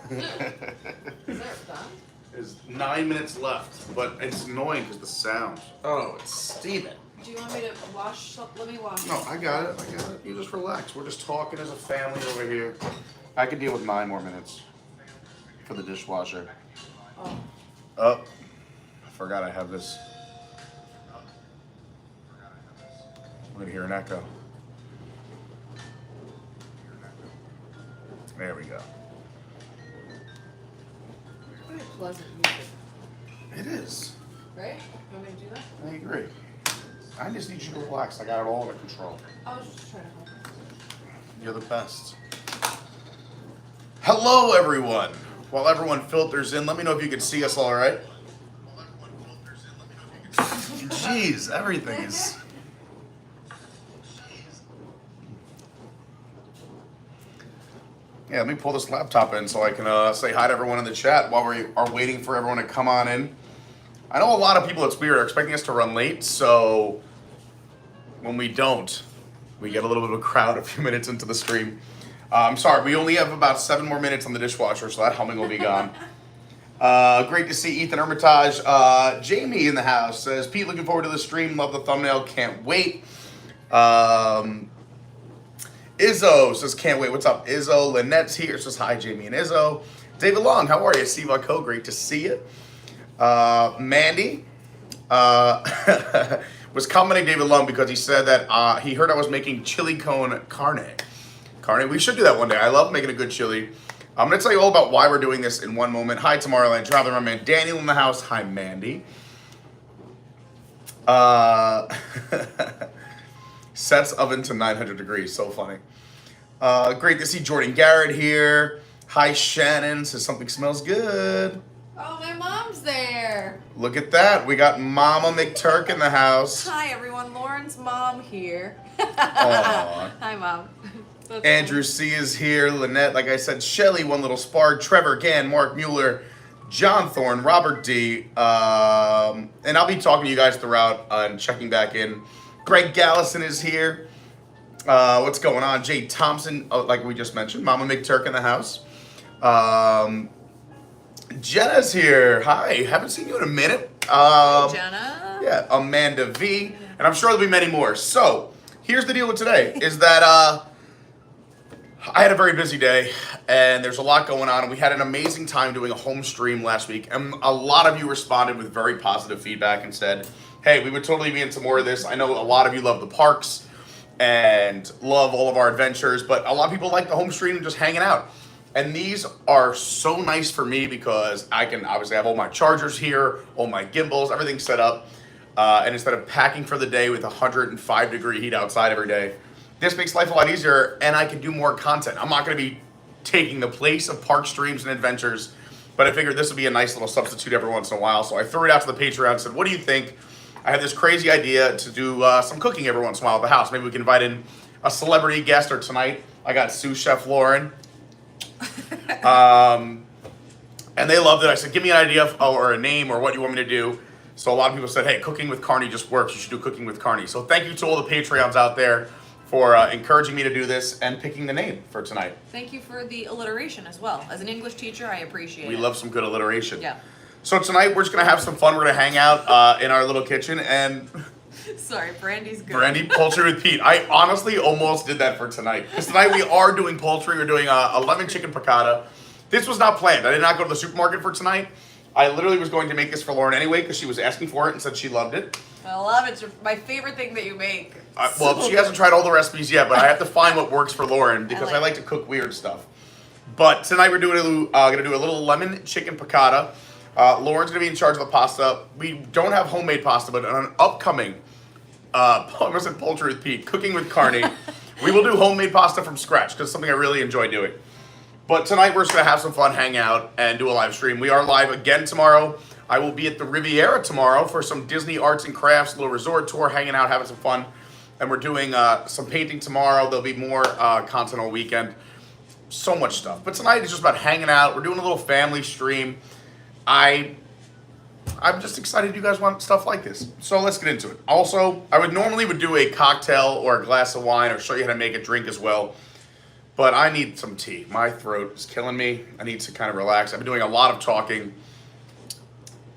Is that done? There's 9 minutes left, but it's annoying because the sound. Oh, it's steaming. Do you want me to wash? Let me wash. No, I got it. You just relax. We're just talking as a family over here. I could deal with 9 more minutes for the dishwasher. Oh. Oh, I forgot I have this. I'm gonna hear an echo. There we go. Very pleasant music. It is. Right? You want me to do that? I agree. I just need you to relax. I got it all under control. I was just trying to help. You're the best. Hello, everyone. While everyone filters in, let me know if you can see us all right. Jeez, everything is... Yeah, let me pull this laptop in so I can say hi to everyone in the chat while we are waiting for everyone to come on in. I know a lot of people at Spirit are expecting us to run late, so when we don't, we get a little bit of a crowd a few minutes into the stream. I'm sorry, we only have about 7 more minutes on the dishwasher, so that humming will be gone. Great to see Ethan Hermitage. Jamie in the house says, Pete, looking forward to the stream. Love the thumbnail. Can't wait. Izzo says, can't wait. What's up, Izzo? Lynette's here. Says, hi, Jamie and Izzo. David Long, how are you? Steve Co, great to see you. Mandy was commenting David Long because he said that he heard I was making chili con carne. Carney, we should do that one day. I love making a good chili. I'm going to tell you all about why we're doing this in one moment. Hi, Tomorrowland Traveler, my man Daniel in the house. Hi, Mandy. Sets oven to 900 degrees. So funny. Great to see Jordan Garrett here. Hi, Shannon. Says something smells good. Oh, my mom's there. Look at that. We got Mama McTurk in the house. Hi, everyone. Lauren's mom here. Aww. Hi, Mom. Andrew C. is here. Lynette, like I said. Shelly, One Little Spark. Trevor Gann. Mark Mueller. John Thorne. Robert D. And I'll be talking to you guys throughout and checking back in. Greg Galasyn is here. What's going on? Jay Thompson, like we just mentioned. Mama McTurk in the house. Jenna's here. Hi. Haven't seen you in a minute. Hey, Jenna. Yeah, Amanda V. And I'm sure there'll be many more. So, here's the deal with today, is that I had a very busy day, and there's a lot going on, and we had an amazing time doing a home stream last week, and a lot of you responded with very positive feedback and said, hey, we would totally be into more of this. I know a lot of you love the parks and love all of our adventures, but a lot of people like the home stream and just hanging out. And these are so nice for me because I can obviously have all my chargers here, all my gimbals, everything set up. And instead of packing for the day with 105-degree heat outside every day, this makes life a lot easier, and I can do more content. I'm not going to be taking the place of park streams and adventures, but I figured this would be a nice little substitute every once in a while. So I threw it out to the Patreon and said, what do you think? I had this crazy idea to do some cooking every once in a while at the house. Maybe we can invite in a celebrity guest, or tonight I got Sous Chef Lauren. And they loved it. I said, give me an idea or a name or what you want me to do. So a lot of people said, hey, cooking with Carney just works. You should do cooking with Carney. So thank you to all the Patreons out there for encouraging me to do this and picking the name for tonight. Thank you for the alliteration as well. As an English teacher, I appreciate it. We love some good alliteration. Yeah. So tonight we're just going to have some fun. We're going to hang out in our little kitchen and... Sorry, Brandy's good. Brandy, poultry with Pete. I honestly almost did that for tonight. Because tonight we are doing poultry. We're doing a lemon chicken piccata. This was not planned. I did not go to the supermarket for tonight. I literally was going to make this for Lauren anyway because she was asking for it and said she loved it. I love it. It's my favorite thing that you make. Well, she hasn't tried all the recipes yet, but I have to find what works for Lauren because I like to cook weird stuff. But tonight we're going to do a little lemon chicken piccata. Lauren's going to be in charge of the pasta. We don't have homemade pasta, but on an upcoming poultry with Pete, cooking with Carney, we will do homemade pasta from scratch because it's something I really enjoy doing. But tonight we're just going to have some fun, hang out, and do a live stream. We are live again tomorrow. I will be at the Riviera tomorrow for some Disney arts and crafts, little resort tour, hanging out, having some fun. And we're doing some painting tomorrow. There'll be more content all weekend. So much stuff. But tonight is just about hanging out. We're doing a little family stream. I'm just excited you guys want stuff like this. So let's get into it. Also, I would normally do a cocktail or a glass of wine or show you how to make a drink as well. but I need some tea. My throat is killing me. I need to kind of relax. I've been doing a lot of talking.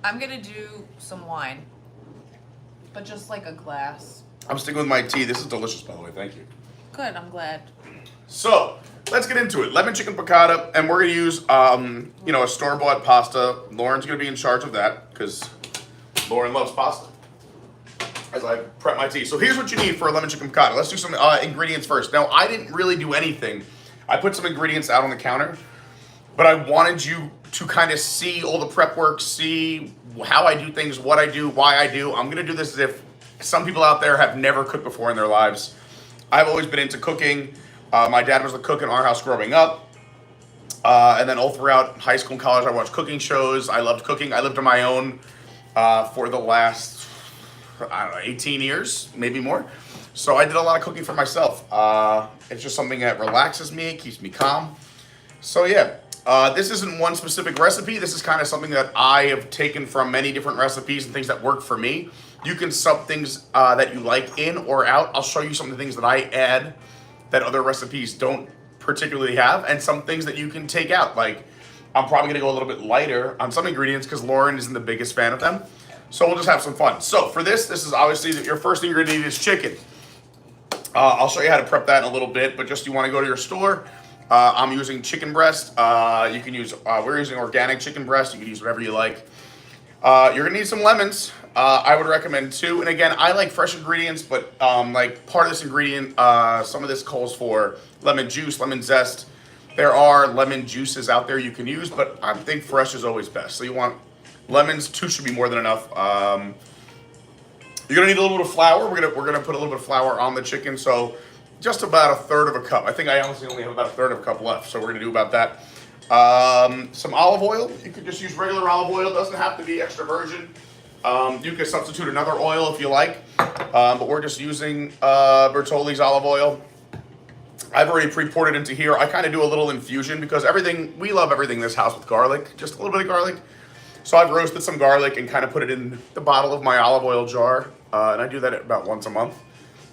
I'm gonna do some wine, but just like a glass. I'm sticking with my tea. This is delicious, by the way. Thank you. Good, I'm glad. So let's get into it. Lemon chicken piccata, and we're gonna use, a store-bought pasta. Lauren's gonna be in charge of that because Lauren loves pasta. As I prep my tea. So here's what you need for a lemon chicken piccata. Let's do some ingredients first. Now, I didn't really do anything. I put some ingredients out on the counter, but I wanted you to kind of see all the prep work, see how I do things, what I do, why I do. I'm gonna do this as if some people out there have never cooked before in their lives. I've always been into cooking. My dad was the cook in our house growing up. And then all throughout high school and college, I watched cooking shows. I loved cooking. I lived on my own for the last, 18 years, maybe more. So I did a lot of cooking for myself. It's just something that relaxes me, keeps me calm. So yeah, this isn't one specific recipe. This is kind of something that I have taken from many different recipes and things that work for me. You can sub things that you like in or out. I'll show you some of the things that I add that other recipes don't particularly have, and some things that you can take out. Like, I'm probably gonna go a little bit lighter on some ingredients because Lauren isn't the biggest fan of them. So we'll just have some fun. So for this is obviously your first ingredient is chicken. I'll show you how to prep that in a little bit, but just you wanna go to your store. I'm using chicken breast. You can use, we're using organic chicken breast. You can use whatever you like. You're gonna need some lemons. I would recommend 2. And again, I like fresh ingredients, but like part of this ingredient, some of this calls for lemon juice, lemon zest. There are lemon juices out there you can use, but I think fresh is always best. So you want lemons, 2 should be more than enough. You're gonna need a little bit of flour. We're gonna put a little bit of flour on the chicken, so just about 1/3 of a cup. I think I honestly only have about 1/3 of a cup left, so we're gonna do about that. Some olive oil. You could just use regular olive oil. It doesn't have to be extra virgin. You can substitute another oil if you like, but we're just using Bertolli's olive oil. I've already pre-poured it into here. I kind of do a little infusion because we love everything in this house with garlic, just a little bit of garlic. So I've roasted some garlic and kind of put it in the bottle of my olive oil jar, and I do that about once a month,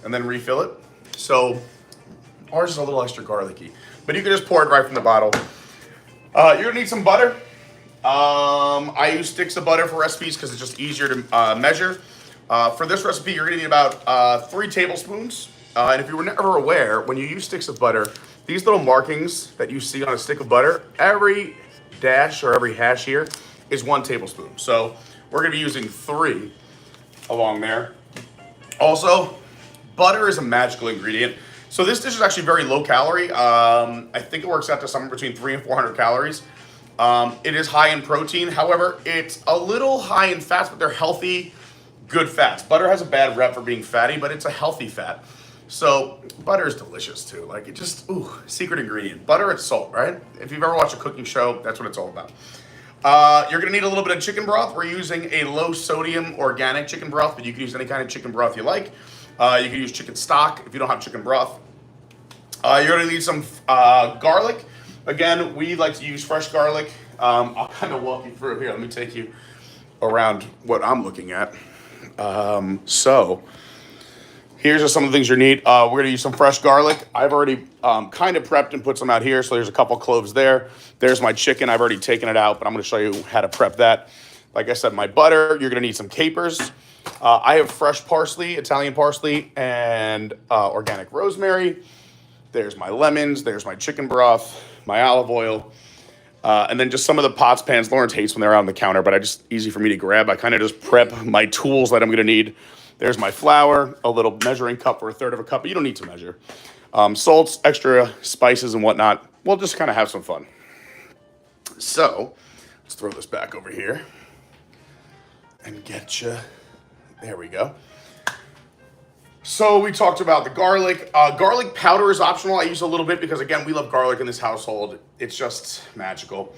and then refill it. So ours is a little extra garlicky, but you can just pour it right from the bottle. You're gonna need some butter. I use sticks of butter for recipes because it's just easier to measure. For this recipe, you're gonna need about 3 tablespoons. And if you were never aware, when you use sticks of butter, these little markings that you see on a stick of butter, every dash or every hash here is 1 tablespoon. So we're gonna be using 3 along there. Also, butter is a magical ingredient. So this dish is actually very low calorie. I think it works out to somewhere between 300 and 400 calories. It is high in protein. However, it's a little high in fats, but they're healthy, good fats. Butter has a bad rep for being fatty, but it's a healthy fat. So butter is delicious too. Like, it just, secret ingredient. Butter and salt, right? If you've ever watched a cooking show, that's what it's all about. You're gonna need a little bit of chicken broth. We're using a low sodium organic chicken broth, but you can use any kind of chicken broth you like. You can use chicken stock if you don't have chicken broth. You're gonna need some garlic. Again, we like to use fresh garlic. I'll kind of walk you through here. Let me take you around what I'm looking at. So here's just some of the things you need. We're gonna use some fresh garlic. I've already kind of prepped and put some out here. So there's a couple cloves there. There's my chicken. I've already taken it out, but I'm gonna show you how to prep that. Like I said, my butter. You're gonna need some capers. I have fresh parsley, Italian parsley, and organic rosemary. There's my lemons. There's my chicken broth, my olive oil, and then just some of the pots, pans. Lauren hates when they're out on the counter, but it's easy for me to grab. I kind of just prep my tools that I'm gonna need. There's my flour, a little measuring cup for 1/3 of a cup, but you don't need to measure. Salts, extra spices and whatnot. We'll just kind of have some fun. So let's throw this back over here and get you. There we go. So we talked about the garlic. Garlic powder is optional. I use a little bit because, again, we love garlic in this household. It's just magical.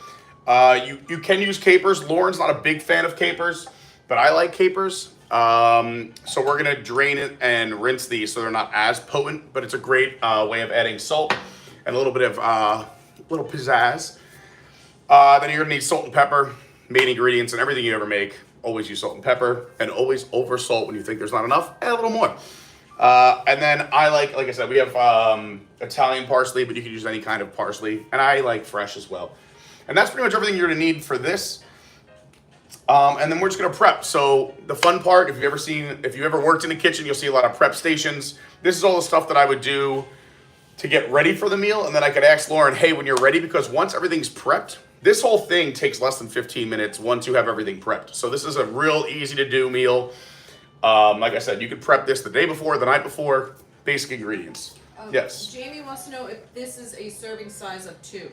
You can use capers. Lauren's not a big fan of capers, but I like capers. So we're gonna drain it and rinse these so they're not as potent, but it's a great way of adding salt and a little bit of little pizzazz. Then you're gonna need salt and pepper, main ingredients in everything you ever make. Always use salt and pepper, and always over salt when you think there's not enough. Add a little more. And then I like I said, we have Italian parsley, but you can use any kind of parsley. And I like fresh as well. And that's pretty much everything you're gonna need for this. And then we're just gonna prep. So the fun part, if you've ever worked in a kitchen, you'll see a lot of prep stations. This is all the stuff that I would do to get ready for the meal. And then I could ask Lauren, hey, when you're ready, because once everything's prepped, this whole thing takes less than 15 minutes once you have everything prepped. So this is a real easy to do meal. Like I said, you could prep this the day before, the night before, basic ingredients. Yes. Jamie wants to know if this is a serving size of 2.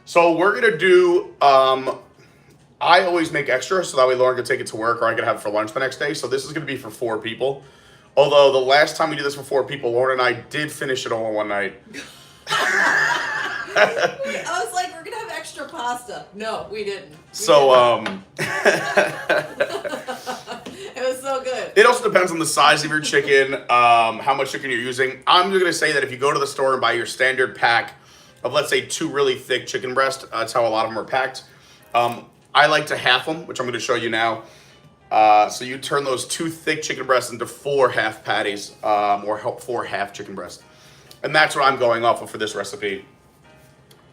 So we're gonna do, I always make extra so that way Lauren can take it to work or I can have it for lunch the next day. So this is gonna be for 4 people. Although the last time we did this for 4 people, Lauren and I did finish it all in one night. I was like, we're gonna have extra pasta. No, we didn't. It was so good. It also depends on the size of your chicken, how much chicken you're using. I'm gonna say that if you go to the store and buy your standard pack of, let's say, 2 really thick chicken breasts, that's how a lot of them are packed. I like to half them, which I'm gonna show you now. So you turn those 2 thick chicken breasts into 4 half patties, or 4 half chicken breasts. And that's what I'm going off of for this recipe.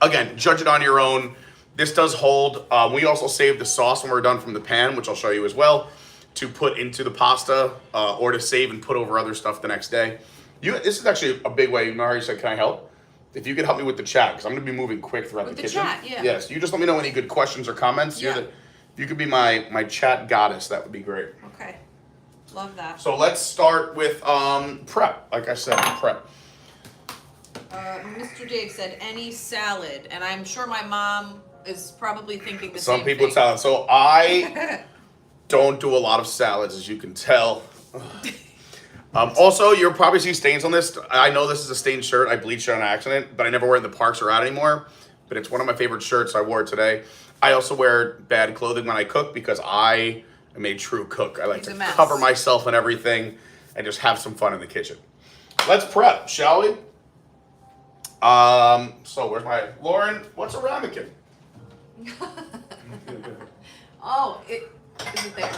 Again, judge it on your own. This does hold. We also save the sauce when we're done from the pan, which I'll show you as well, to put into the pasta or to save and put over other stuff the next day. This is actually a big way. You know how you said, can I help? If you could help me with the chat, because I'm going to be moving quick throughout the kitchen. Chat, yeah. Yes, you just let me know any good questions or comments. Yeah. If you could be my chat goddess, that would be great. Okay. Love that. So let's start with prep. Like I said, prep. Mr. Dave said any salad, and I'm sure my mom is probably thinking the Some same people thing. salad. So I don't do a lot of salads, as you can tell. Also, you'll probably see stains on this. I know this is a stained shirt. I bleached it on accident, but I never wear it in the parks or out anymore. But it's one of my favorite shirts. I wore it today. I also wear bad clothing when I cook because I am a true cook. I like to cover myself and everything and just have some fun in the kitchen. Let's prep, shall we? So where's my Lauren? What's a ramekin? Oh, is it there?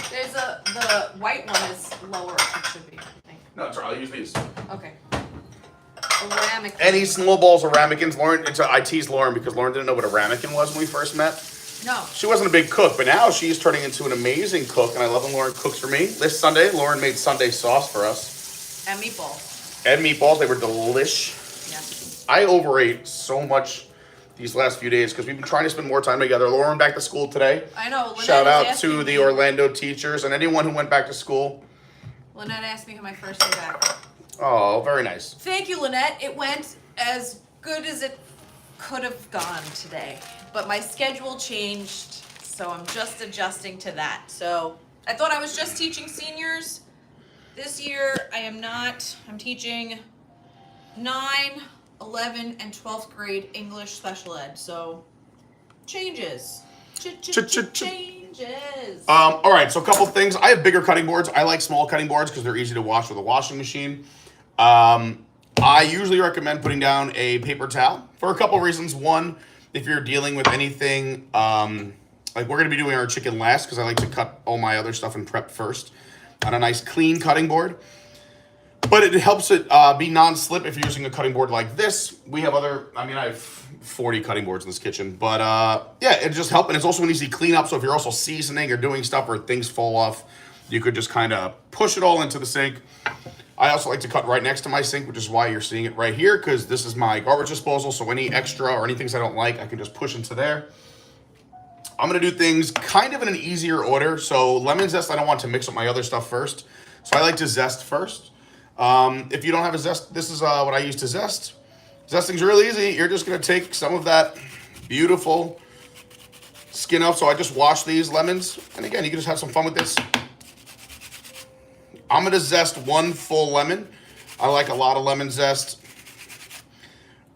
There's the white one is lower. It should be, I think. No, it's all right. I'll use these. Okay. A ramekin. Any small balls of ramekins, Lauren? I teased Lauren because Lauren didn't know what a ramekin was when we first met. No. She wasn't a big cook, but now she's turning into an amazing cook, and I love when Lauren cooks for me. This Sunday, Lauren made Sunday sauce for us. And meatballs. And meatballs. They were delish. Yes. I overate so much these last few days because we've been trying to spend more time together. Lauren went back to school today. I know. Lynette Shout out is to the Orlando teachers and anyone who went back to school. Lynette asked me how my first day back. Oh, very nice. Thank you, Lynette. It went as good as it could have gone today. But my schedule changed, so I'm just adjusting to that. So I thought I was just teaching seniors. This year, I am not. I'm teaching 9, 11, and 12th grade English special ed. So changes. Changes. All right, so a couple things. I have bigger cutting boards. I like small cutting boards because they're easy to wash with a washing machine. I usually recommend putting down a paper towel for a couple reasons. One, if you're dealing with anything, like we're going to be doing our chicken last because I like to cut all my other stuff and prep first on a nice clean cutting board. But it helps it be non-slip if you're using a cutting board like this. We have I have 40 cutting boards in this kitchen. But yeah, it just helps. And it's also an easy cleanup. So if you're also seasoning or doing stuff where things fall off, you could just kind of push it all into the sink. I also like to cut right next to my sink, which is why you're seeing it right here, because this is my garbage disposal. So any extra or any things I don't like, I can just push into there. I'm going to do things kind of in an easier order. So lemon zest, I don't want to mix up my other stuff first. So I like to zest first. If you don't have a zest, this is what I use to zest. Zesting's really easy. You're just going to take some of that beautiful skin off. So I just wash these lemons. And again, you can just have some fun with this. I'm going to zest 1 full lemon. I like a lot of lemon zest.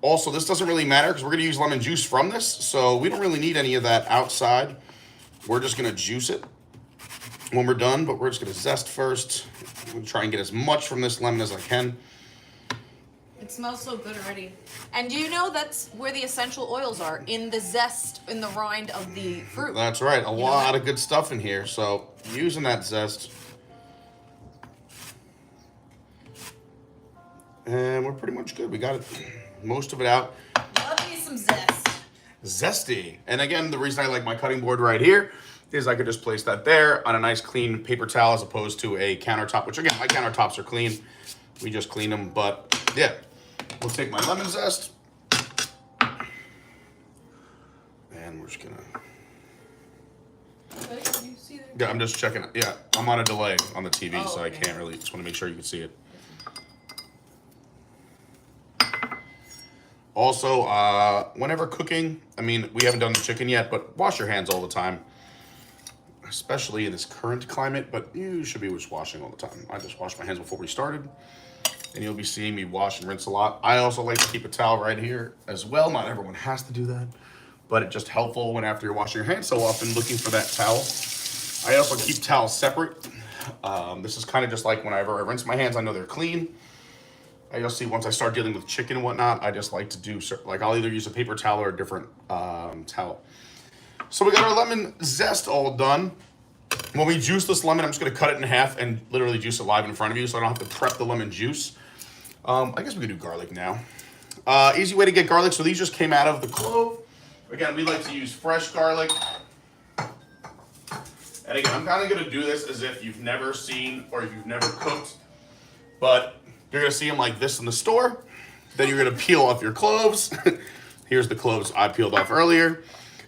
Also, this doesn't really matter because we're going to use lemon juice from this. So we don't really need any of that outside. We're just going to juice it when we're done. But we're just going to zest first. I'm going to try and get as much from this lemon as I can. It smells so good already. And do you know that's where the essential oils are? In the zest, in the rind of the fruit. That's right. A lot of good stuff in here. So using that zest. And we're pretty much good. We got it, most of it out. Love me some zest. Zesty. And again, the reason I like my cutting board right here is I could just place that there on a nice clean paper towel as opposed to a countertop, which again, my countertops are clean. We just clean them, but yeah. We'll take my lemon zest. And we're just gonna... You see that? Yeah, I'm just checking it. Yeah, I'm on a delay on the TV, Oh, so I okay. can't really, just wanna make sure you can see it. Also, whenever cooking, I mean, we haven't done the chicken yet, but wash your hands all the time. Especially in this current climate, but you should be just washing all the time. I just washed my hands before we started, and you'll be seeing me wash and rinse a lot. I also like to keep a towel right here as well. Not everyone has to do that, but it's just helpful when after you're washing your hands so often looking for that towel. I also keep towels separate. This is kind of just like whenever I rinse my hands, I know they're clean. You'll see once I start dealing with chicken and whatnot, I just like to do, like I'll either use a paper towel or a different towel. So we got our lemon zest all done. When we juice this lemon, I'm just gonna cut it in half and literally juice it live in front of you so I don't have to prep the lemon juice. I guess we could do garlic now. Easy way to get garlic, so these just came out of the clove. Again, we like to use fresh garlic. And again, I'm kind of gonna do this as if you've never seen or you've never cooked, but you're gonna see them like this in the store. Then you're gonna peel off your cloves. Here's the cloves I peeled off earlier.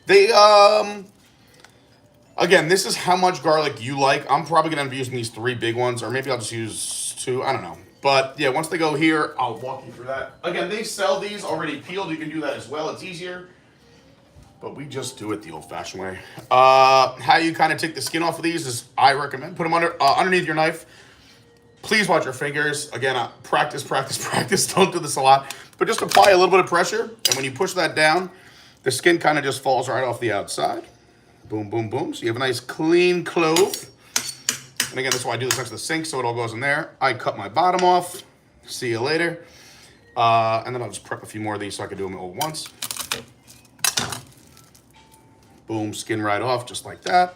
They, again, this is how much garlic you like. I'm probably gonna end up using these 3 big ones, or maybe I'll just use 2, I don't know. But yeah, once they go here, I'll walk you through that. Again, they sell these already peeled. You can do that as well, it's easier. But we just do it the old-fashioned way. How you kind of take the skin off of these is, I recommend, put them underneath your knife. Please watch your fingers. Again, practice, practice, practice. Don't do this a lot. But just apply a little bit of pressure, and when you push that down, the skin kind of just falls right off the outside. Boom, boom, boom. So you have a nice clean clove. And again, that's why I do this next to the sink, so it all goes in there. I cut my bottom off. See you later. And then I'll just prep a few more of these so I can do them all at once. Boom, skin right off, just like that.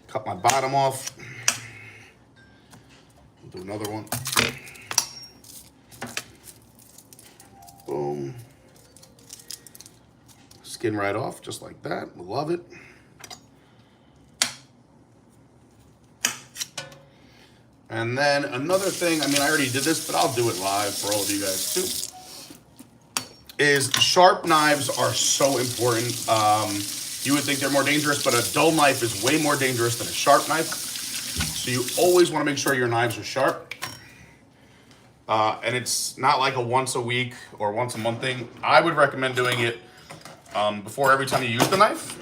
Cut my bottom off. Do another one. Boom. Skin right off, just like that. Love it. And then another thing, I mean, I already did this, but I'll do it live for all of you guys too, is sharp knives are so important. You would think they're more dangerous, but a dull knife is way more dangerous than a sharp knife. So you always want to make sure your knives are sharp. And it's not like a once a week or once a month thing. I would recommend doing it before every time you use the knife.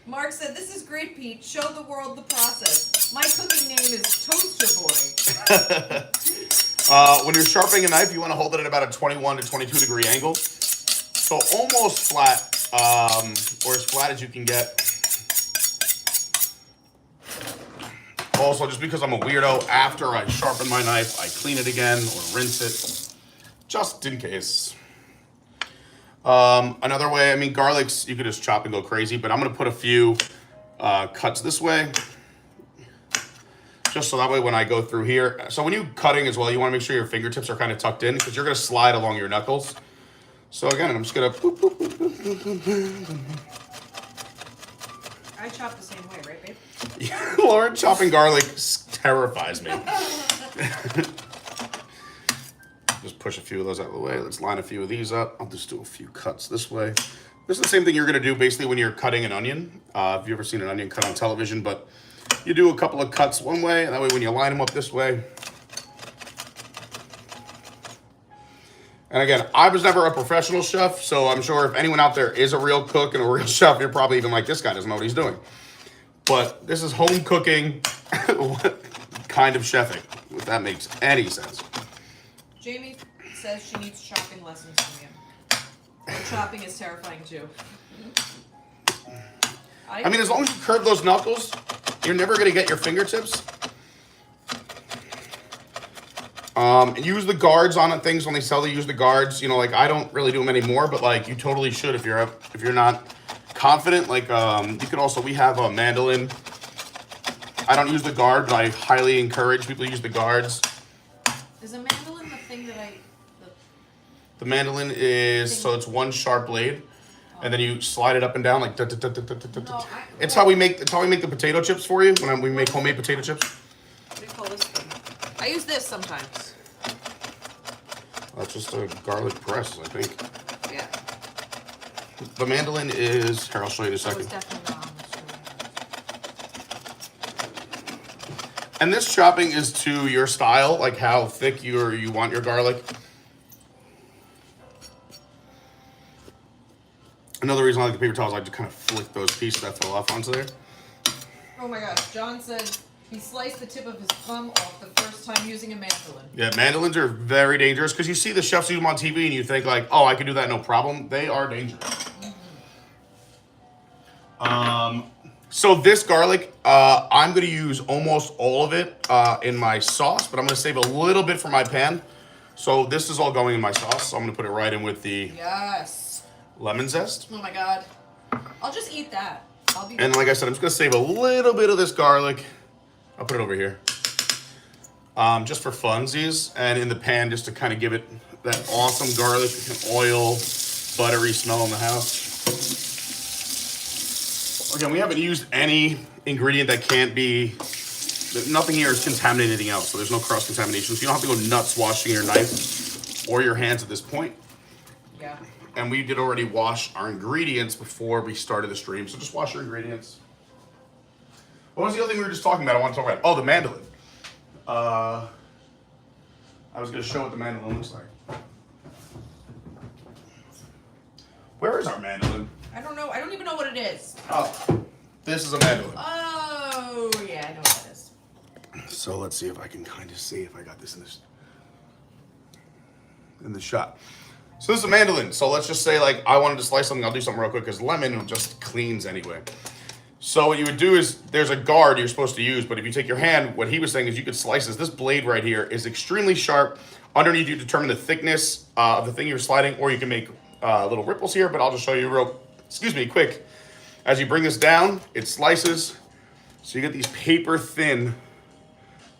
Mark said, "This is great, Pete. Show the world the process. My cooking name is Toaster Boy." When you're sharpening a knife, you want to hold it at about a 21 to 22 degree angle. So almost flat, or as flat as you can get. Also, just because I'm a weirdo, after I sharpen my knife, I clean it again or rinse it, just in case. Another way, I mean, garlics, you could just chop and go crazy, but I'm going to put a few cuts this way. Just so that way when I go through here. So when you're cutting as well, you want to make sure your fingertips are kind of tucked in because you're going to slide along your knuckles. So again, I'm just going to... I chop the same way, right, babe? Yeah, Lauren, chopping garlic terrifies me. Just push a few of those out of the way. Let's line a few of these up. I'll just do a few cuts this way. This is the same thing you're going to do basically when you're cutting an onion. Have you ever seen an onion cut on television? But you do a couple of cuts one way, and that way when you line them up this way. And again, I was never a professional chef, so I'm sure if anyone out there is a real cook and a real chef, you're probably even like, this guy doesn't know what he's doing. But this is home cooking kind of chefing, if that makes any sense. Jamie says she needs chopping lessons from you. Her chopping is terrifying too. I mean, as long as you curve those knuckles, you're never going to get your fingertips. And use the guards on things when they sell. They use the guards. You know, like I don't really do them anymore, but like you totally should if you're not confident. Like you could also, we have a mandolin I don't use the guard, but I highly encourage people to use the guards. Is a mandolin the thing that The mandolin is, so it's one sharp blade, and then you slide it up and down like. It's how we make the potato chips for you when we make homemade potato chips. What do you call this thing? I use this sometimes. That's just a garlic press, I think. Yeah. The mandolin is. Here, I'll show you in a second. Definitely not on the And this chopping is to your style, like how thick you want your garlic. Another reason I like the paper towels, I like to kind of flick those pieces that fell off onto there. Oh my gosh, John said he sliced the tip of his thumb off the first time using a mandolin. Yeah, mandolins are very dangerous because you see the chefs use them on TV and you think like, oh, I can do that no problem. They are dangerous. So this garlic, I'm going to use almost all of it in my sauce, but I'm going to save a little bit for my pan. So this is all going in my sauce. So I'm going to put it right in with the lemon zest. Oh my god. I'll just eat that. And like I said, I'm just going to save a little bit of this garlic. I'll put it over here. Just for funsies, and in the pan just to kind of give it that awesome garlic and oil, buttery smell in the house. Again, we haven't used any ingredient that can't be, nothing here is contaminating anything else, so there's no cross-contamination. So you don't have to go nuts washing your knife or your hands at this point. Yeah. And we did already wash our ingredients before we started the stream, so just wash your ingredients. What was the other thing we were just talking about? I want to talk about. Oh, the mandolin. I was going to show what the mandolin looks like. Where is our mandolin? I don't know. I don't even know what it is. Oh, this is a mandolin. Oh, yeah, I know what it is. So let's see if I can kind of see if I got this in the shot. So this is a mandolin. So let's just say like I wanted to slice something. I'll do something real quick because lemon just cleans anyway. So what you would do is there's a guard you're supposed to use, but if you take your hand, what he was saying is you could slice this. This blade right here is extremely sharp. Underneath you determine the thickness of the thing you're sliding, or you can make little ripples here, but I'll just show you quick. As you bring this down, it slices. So you get these paper thin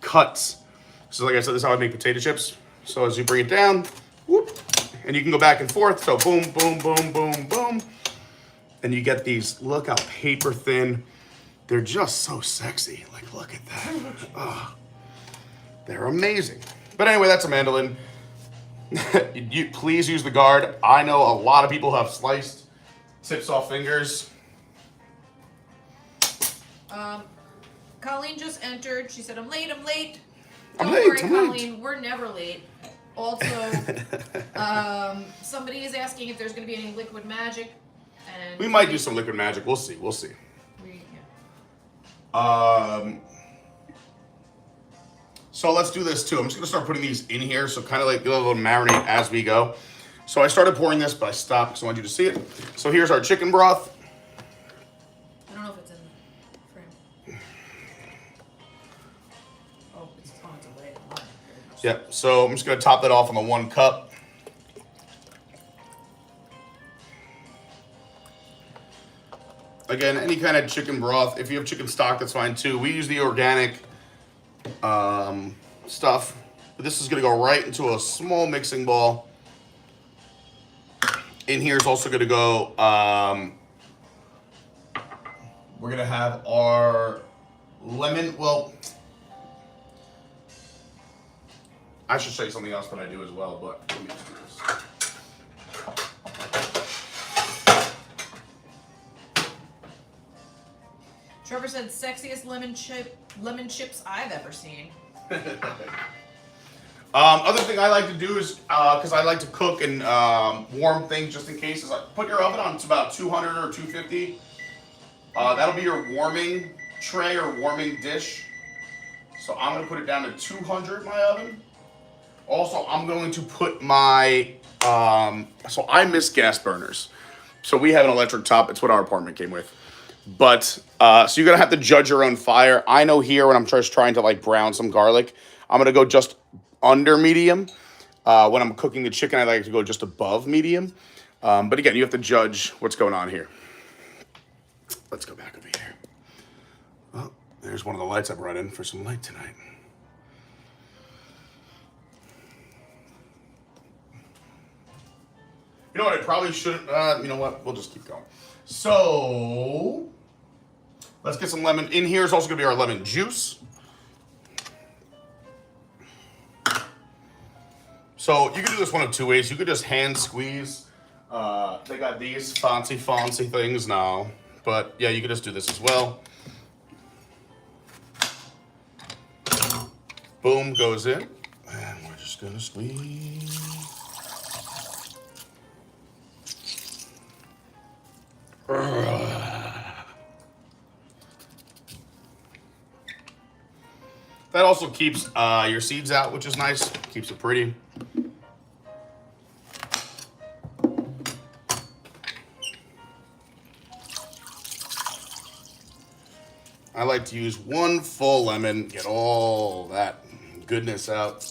cuts. So like I said, this is how I make potato chips. So as you bring it down, whoop, and you can go back and forth. So boom, boom, boom, boom, boom. And you get these, look how paper thin. They're just so sexy. Like, look at that. Oh, they're amazing. But anyway, that's a mandolin. You please use the guard. I know a lot of people have sliced tips off fingers. Colleen just entered. She said, I'm late. I'm Don't late, worry, I'm Colleen. late. We're never late. Also, somebody is asking if there's going to be any liquid magic. And We might do some liquid magic. We'll see. We'll see. So let's do this too. I'm just gonna start putting these in here, so kind of like a little marinate as we go. So I started pouring this, but I stopped because I want you to see it. So here's our chicken broth. I don't know if it's in the frame. Oh, it's delayed. Yep. So I'm just gonna top that off on the 1 cup. Again, any kind of chicken broth. If you have chicken stock, that's fine too. We use the organic stuff. But this is going to go right into a small mixing bowl. In here is also going to go, we're going to have our lemon. Well, I should show you something else that I do as well, but let me just do this. Trevor said, sexiest lemon chips I've ever seen. Other thing I like to do is, because I like to cook and warm things just in case, is like put your oven on to about 200 or 250. That'll be your warming tray or warming dish. So I'm going to put it down to 200 my oven. Also, I'm going to put my, so I miss gas burners. So we have an electric top. It's what our apartment came with. But, so you're going to have to judge your own fire. I know here when I'm just trying to like brown some garlic, I'm going to go just under medium. When I'm cooking the chicken, I like to go just above medium. But again, you have to judge what's going on here. Let's go back over here. Oh, There's one of the lights I brought in for some light tonight. You know what, I probably shouldn't, you know what, we'll just keep going. So, let's get some lemon. In here is also gonna be our lemon juice. So, you can do this one of two ways. You could just hand squeeze. They got these fancy things now. But yeah, you could just do this as well. Boom, goes in. And we're just gonna squeeze. That also keeps your seeds out, which is nice. Keeps it pretty. I like to use one full lemon, get all that goodness out.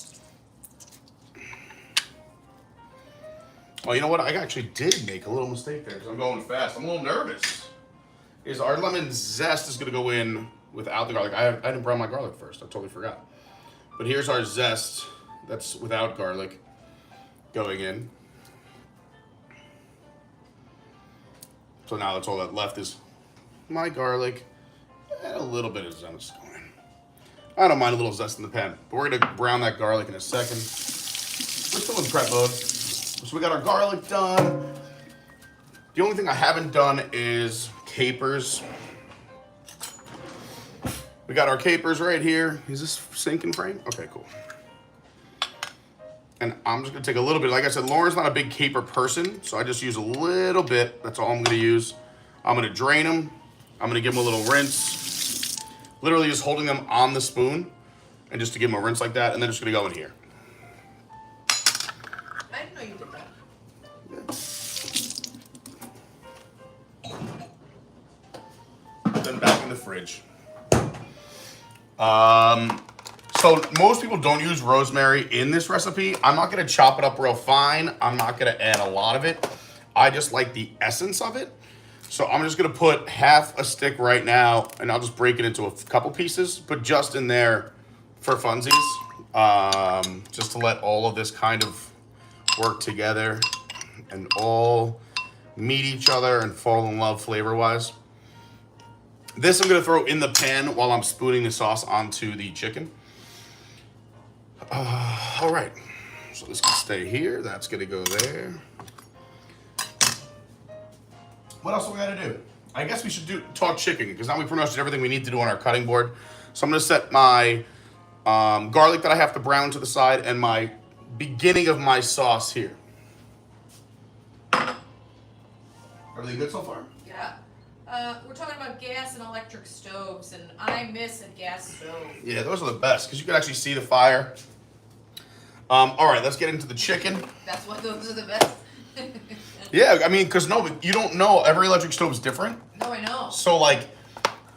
Oh, you know what? I actually did make a little mistake there because I'm going fast. I'm a little nervous. Our lemon zest is going to go in without the garlic. I didn't brown my garlic first. I totally forgot. But here's our zest that's without garlic going in. So now that's all that left is my garlic and a little bit of zest going in. I don't mind a little zest in the pan, but we're going to brown that garlic in a second. We're still in prep mode. So we got our garlic done. The only thing I haven't done is capers. We got our capers right here. Is this sinking frame? Okay, cool. And I'm just gonna take a little bit. Like I said, Lauren's not a big caper person, so I just use a little bit. That's all I'm gonna use. I'm gonna drain them. I'm gonna give them a little rinse. Literally just holding them on the spoon and just to give them a rinse like that, and then just gonna go in here. I didn't know you did that. Yeah. Then back in the fridge. So most people don't use rosemary in this recipe. I'm not gonna chop it up real fine. I'm not gonna add a lot of it. I just like the essence of it. So I'm just gonna put half a stick right now, and I'll just break it into a couple pieces, but just in there for funsies, just to let all of this kind of work together and all meet each other and fall in love flavor-wise. This I'm gonna throw in the pan while I'm spooning the sauce onto the chicken. All right, so this can stay here. That's gonna go there. What else do we gotta do? I guess we should talk chicken, because now we pretty much did everything we need to do on our cutting board. So I'm gonna set my garlic that I have to brown to the side and my beginning of my sauce here. Everything good so far? Yeah. We're talking about gas and electric stoves, and I miss a gas stove. Yeah, those are the best, because you can actually see the fire. All right, let's get into the chicken. That's why those are the best. Yeah, I mean, because no, you don't know. Every electric stove is different. No, I know. So, like,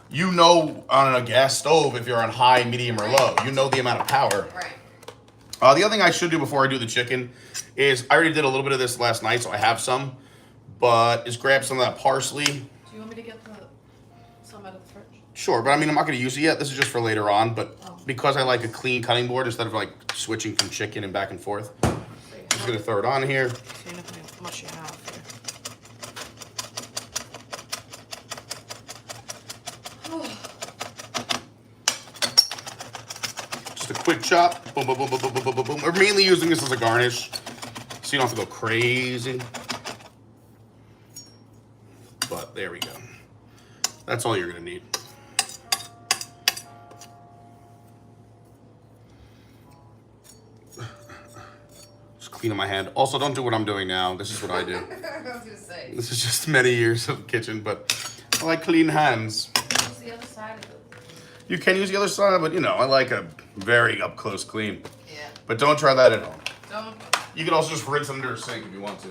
you know on a gas stove if you're on high, medium, or low. You know the amount of power. Right. The other thing I should do before I do the chicken is, I already did a little bit of this last night, so I have some. But is grab some of that parsley. Do you want me to get some out of the fridge? Sure, but I mean, I'm not going to use it yet. This is just for later on. But because I like a clean cutting board instead of like switching from chicken and back and forth, I'm just going to throw it on here. See how much you have here. Just a quick chop. Boom, boom, boom, boom, boom, boom, boom, boom. We're mainly using this as a garnish, so you don't have to go crazy. But there we go. That's all you're gonna need. Just cleaning my hand. Also, don't do what I'm doing now. This is what I do. I was gonna say. This is just many years of kitchen, but I like clean hands. What's the other side of it? You can use the other side, but you know, I like a very up close clean. Yeah. But don't try that at home. Don't. You can also just rinse it under a sink if you want to.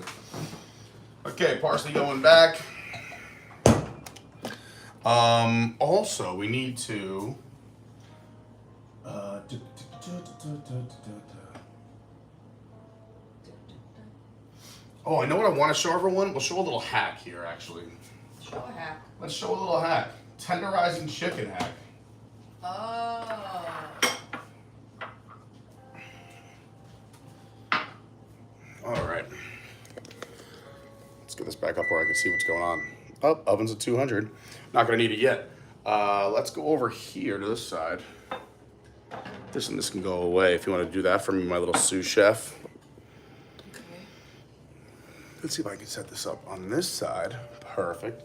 Okay, parsley going back. Also, we need to. Oh, I know what I want to show everyone. We'll show a little hack here, actually. Show a hack. Let's show a little hack. Tenderizing chicken hack. Oh. All right. Let's get this back up where I can see what's going on. Oh, oven's at 200. Not gonna need it yet. Let's go over here to this side. This and this can go away if you want to do that for me, my little sous chef. Okay. Let's see if I can set this up on this side. Perfect.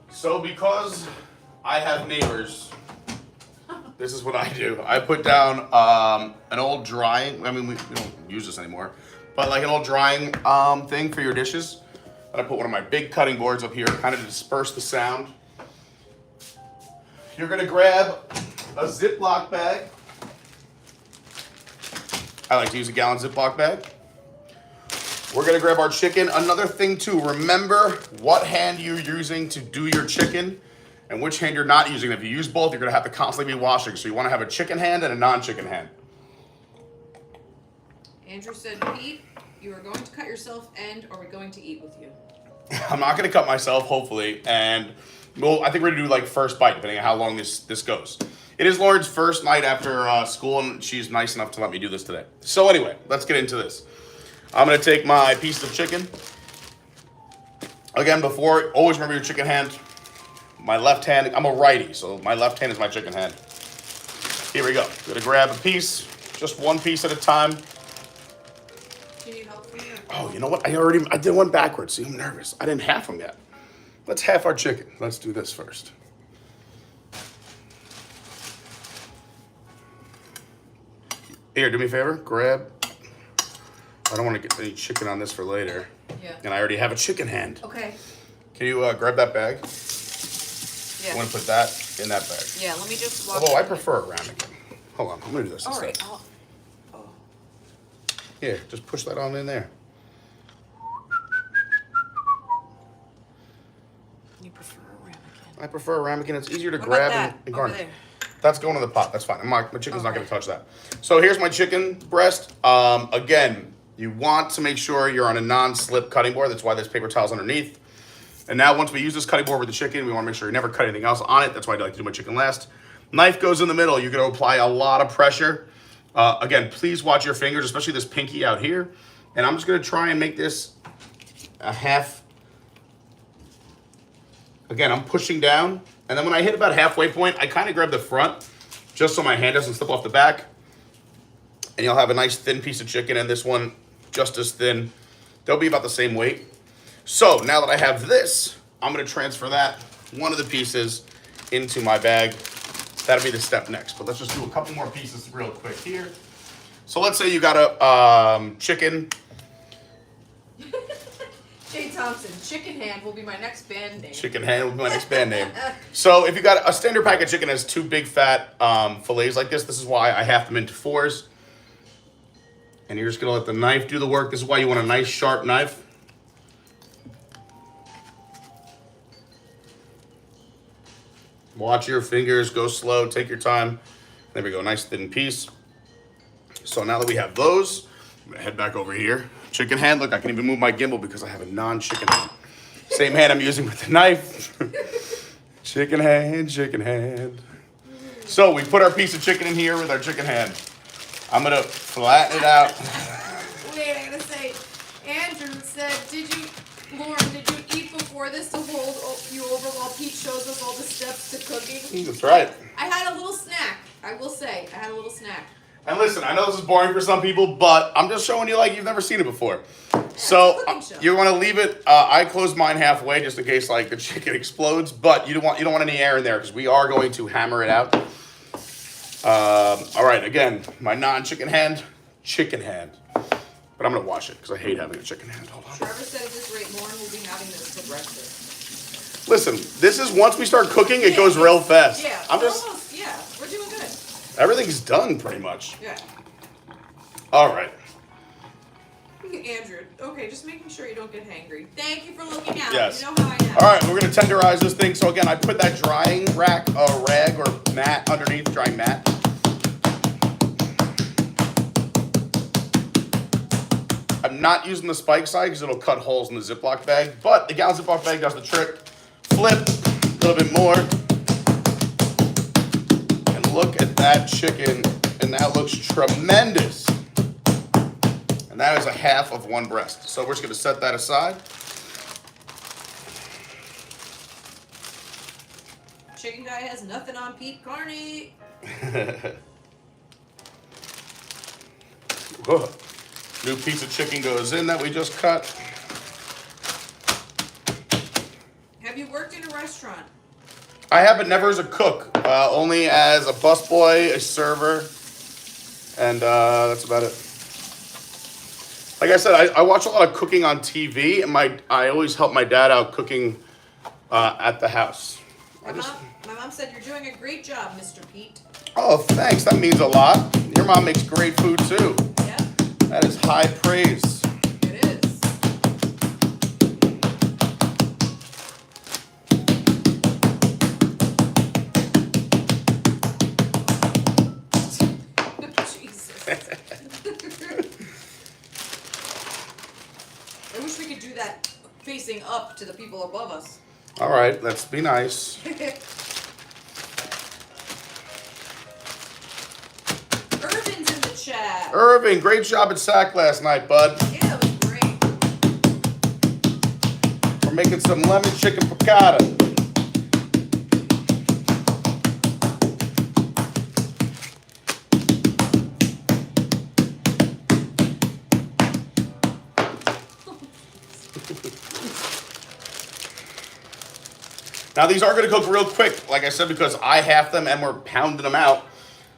So because I have neighbors, this is what I do. I put down an old drying, I mean, we don't use this anymore, but like an old drying thing for your dishes. And I put one of my big cutting boards up here, kind of to disperse the sound. You're gonna grab a Ziploc bag. I like to use a gallon Ziploc bag. We're gonna grab our chicken. Another thing too, remember what hand you're using to do your chicken and which hand you're not using. If you use both, you're gonna have to constantly be washing. So you wanna have a chicken hand and a non-chicken hand. Andrew said, Pete, you are going to cut yourself and are we going to eat with you? I'm not gonna cut myself, hopefully, and well, I think we're gonna do like first bite, depending on how long this goes. It is Lauren's first night after school, and she's nice enough to let me do this today. So anyway, let's get into this. I'm gonna take my piece of chicken. Again, before, always remember your chicken hand. My left hand, I'm a righty, so my left hand is my chicken hand. Here we go. I'm gonna grab a piece, just one piece at a time. Do you need help from me? Oh, you know what? I did one backwards. See, I'm nervous. I didn't half them yet. Let's half our chicken. Let's do this first. Here, do me a favor. Grab. I don't want to get any chicken on this for later. Yeah. And I already have a chicken hand. Okay. Can you grab that bag? Yeah. I want to put that in that bag. Yeah, let me just Although I prefer a ramekin. Hold on. I'm going to do this All instead. right. Oh. Here, just push that on in there. You prefer a ramekin? I prefer a ramekin. It's easier to What grab about that and over garnish. there? That's going in the pot. That's fine. My chicken's not Okay. going to touch that. So here's my chicken breast. Again, you want to make sure you're on a non-slip cutting board. That's why there's paper towels underneath. And now once we use this cutting board with the chicken, we want to make sure you never cut anything else on it. That's why I like to do my chicken last. Knife goes in the middle. You're going to apply a lot of pressure. Again, please watch your fingers, especially this pinky out here. And I'm just going to try and make this a half. Again, I'm pushing down. And then when I hit about halfway point, I kind of grab the front just so my hand doesn't slip off the back. And you'll have a nice thin piece of chicken, and this one just as thin. They'll be about the same weight. So now that I have this, I'm gonna transfer that, one of the pieces, into my bag. That'll be the step next. But let's just do a couple more pieces real quick here. So let's say you got a chicken. Jay Thompson, chicken hand will be my next band name. Chicken hand will be my next band name. So if you got a standard pack of chicken that has two big fat fillets like this is why I half them into fours. And you're just gonna let the knife do the work. This is why you want a nice sharp knife. Watch your fingers, go slow, take your time. There we go, nice thin piece. So now that we have those, I'm gonna head back over here. Chicken hand, look, I can even move my gimbal because I have a non-chicken hand. Same hand I'm using with the knife. Chicken hand, chicken hand. So we put our piece of chicken in here with our chicken hand. I'm gonna flatten it out. Wait, I gotta say, Andrew said, Lauren, did you eat before this to hold you over while Pete shows us all the steps to cooking? That's right. I had a little snack. I will say, I had a little snack. And listen, I know this is boring for some people, but I'm just showing you like you've never seen it before. So you want to leave it. I closed mine halfway just in case like the chicken explodes, but you don't want any air in there because we are going to hammer it out. All right, again, my non-chicken hand, chicken hand, but I'm gonna wash it because I hate having a chicken hand. Hold on. Trevor said at this rate, Lauren will be having this for breakfast. Listen, this is once we start cooking, it goes real fast. Yeah, we're doing good. Everything's done pretty much. Yeah. All right. Andrew, okay, just making sure you don't get hangry. Thank you for looking out. Yes. You know how I am. All right, we're gonna tenderize this thing. So again, I put that drying rag or mat underneath, drying mat. I'm not using the spike side because it'll cut holes in the Ziploc bag, but the gallon Ziploc bag does the trick. Flip a little bit more. And look at that chicken, and that looks tremendous. And that is a half of one breast. So we're just gonna set that aside. Chicken guy has nothing on Pete Carney. Whoa. New piece of chicken goes in that we just cut. Have you worked in a restaurant? I have, but never as a cook. Only as a busboy, a server, and that's about it. Like I said, I watch a lot of cooking on TV, and I always help my dad out cooking at the house. My mom said you're doing a great job, Mr. Pete. Oh, thanks. That means a lot. Your mom makes great food too. Yeah. That is high praise. It is. Jesus. I wish we could do that facing up to the people above us. All right, let's be nice. Irvin's in the chat. Irving, great job at SAC last night, bud. Yeah, it was great. We're making some lemon chicken piccata. Now these are gonna cook real quick, like I said, because I half them and we're pounding them out.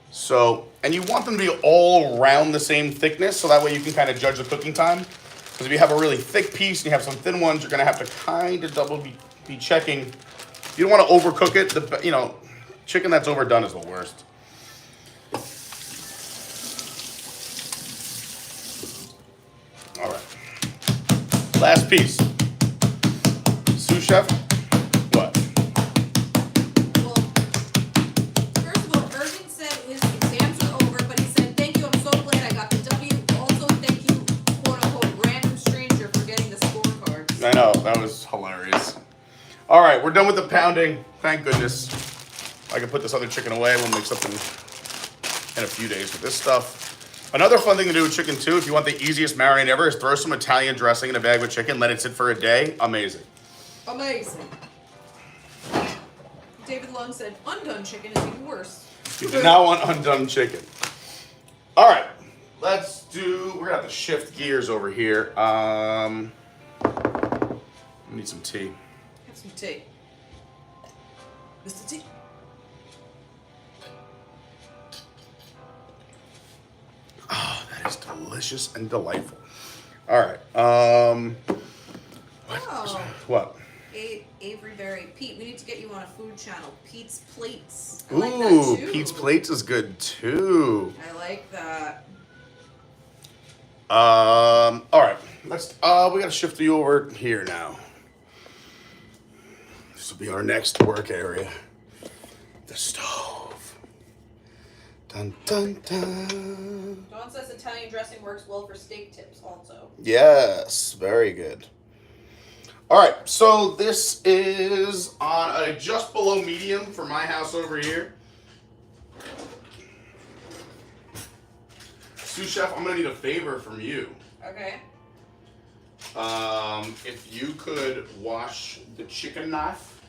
So, and you want them to be all around the same thickness, so that way you can kind of judge the cooking time. Because if you have a really thick piece and you have some thin ones, you're gonna have to kind of double be checking. You don't want to overcook it. Chicken that's overdone is the worst. All right. Last piece. Sous chef. What? Well, first of all, Irvin said his exams are over, but he said, thank you, I'm so glad I got the W. Also, thank you, quote unquote, random stranger for getting the scorecards. I know, that was hilarious. All right, we're done with the pounding. Thank goodness. I can put this other chicken away. We'll make something in a few days with this stuff. Another fun thing to do with chicken too, if you want the easiest marinade ever, is throw some Italian dressing in a bag with chicken, let it sit for a day. Amazing. Amazing. David Lung said, undone chicken is even worse. You do not want undone chicken. All right, we're gonna have to shift gears over here. I need some tea. Have some tea. Mr. T. Oh, that is delicious and delightful. All right. What? Avery Berry. Pete, we need to get you on a food channel. Pete's Plates. I Ooh, like that too. Pete's Plates is good too. I like that. All right. We gotta shift you over here now. This will be our next work area. The stove. Dun dun dun. Dawn says Italian dressing works well for steak tips also. Yes, very good. All right, so this is on a just below medium for my house over here. Sous chef, I'm gonna need a favor from you. Okay. If you could wash the chicken knife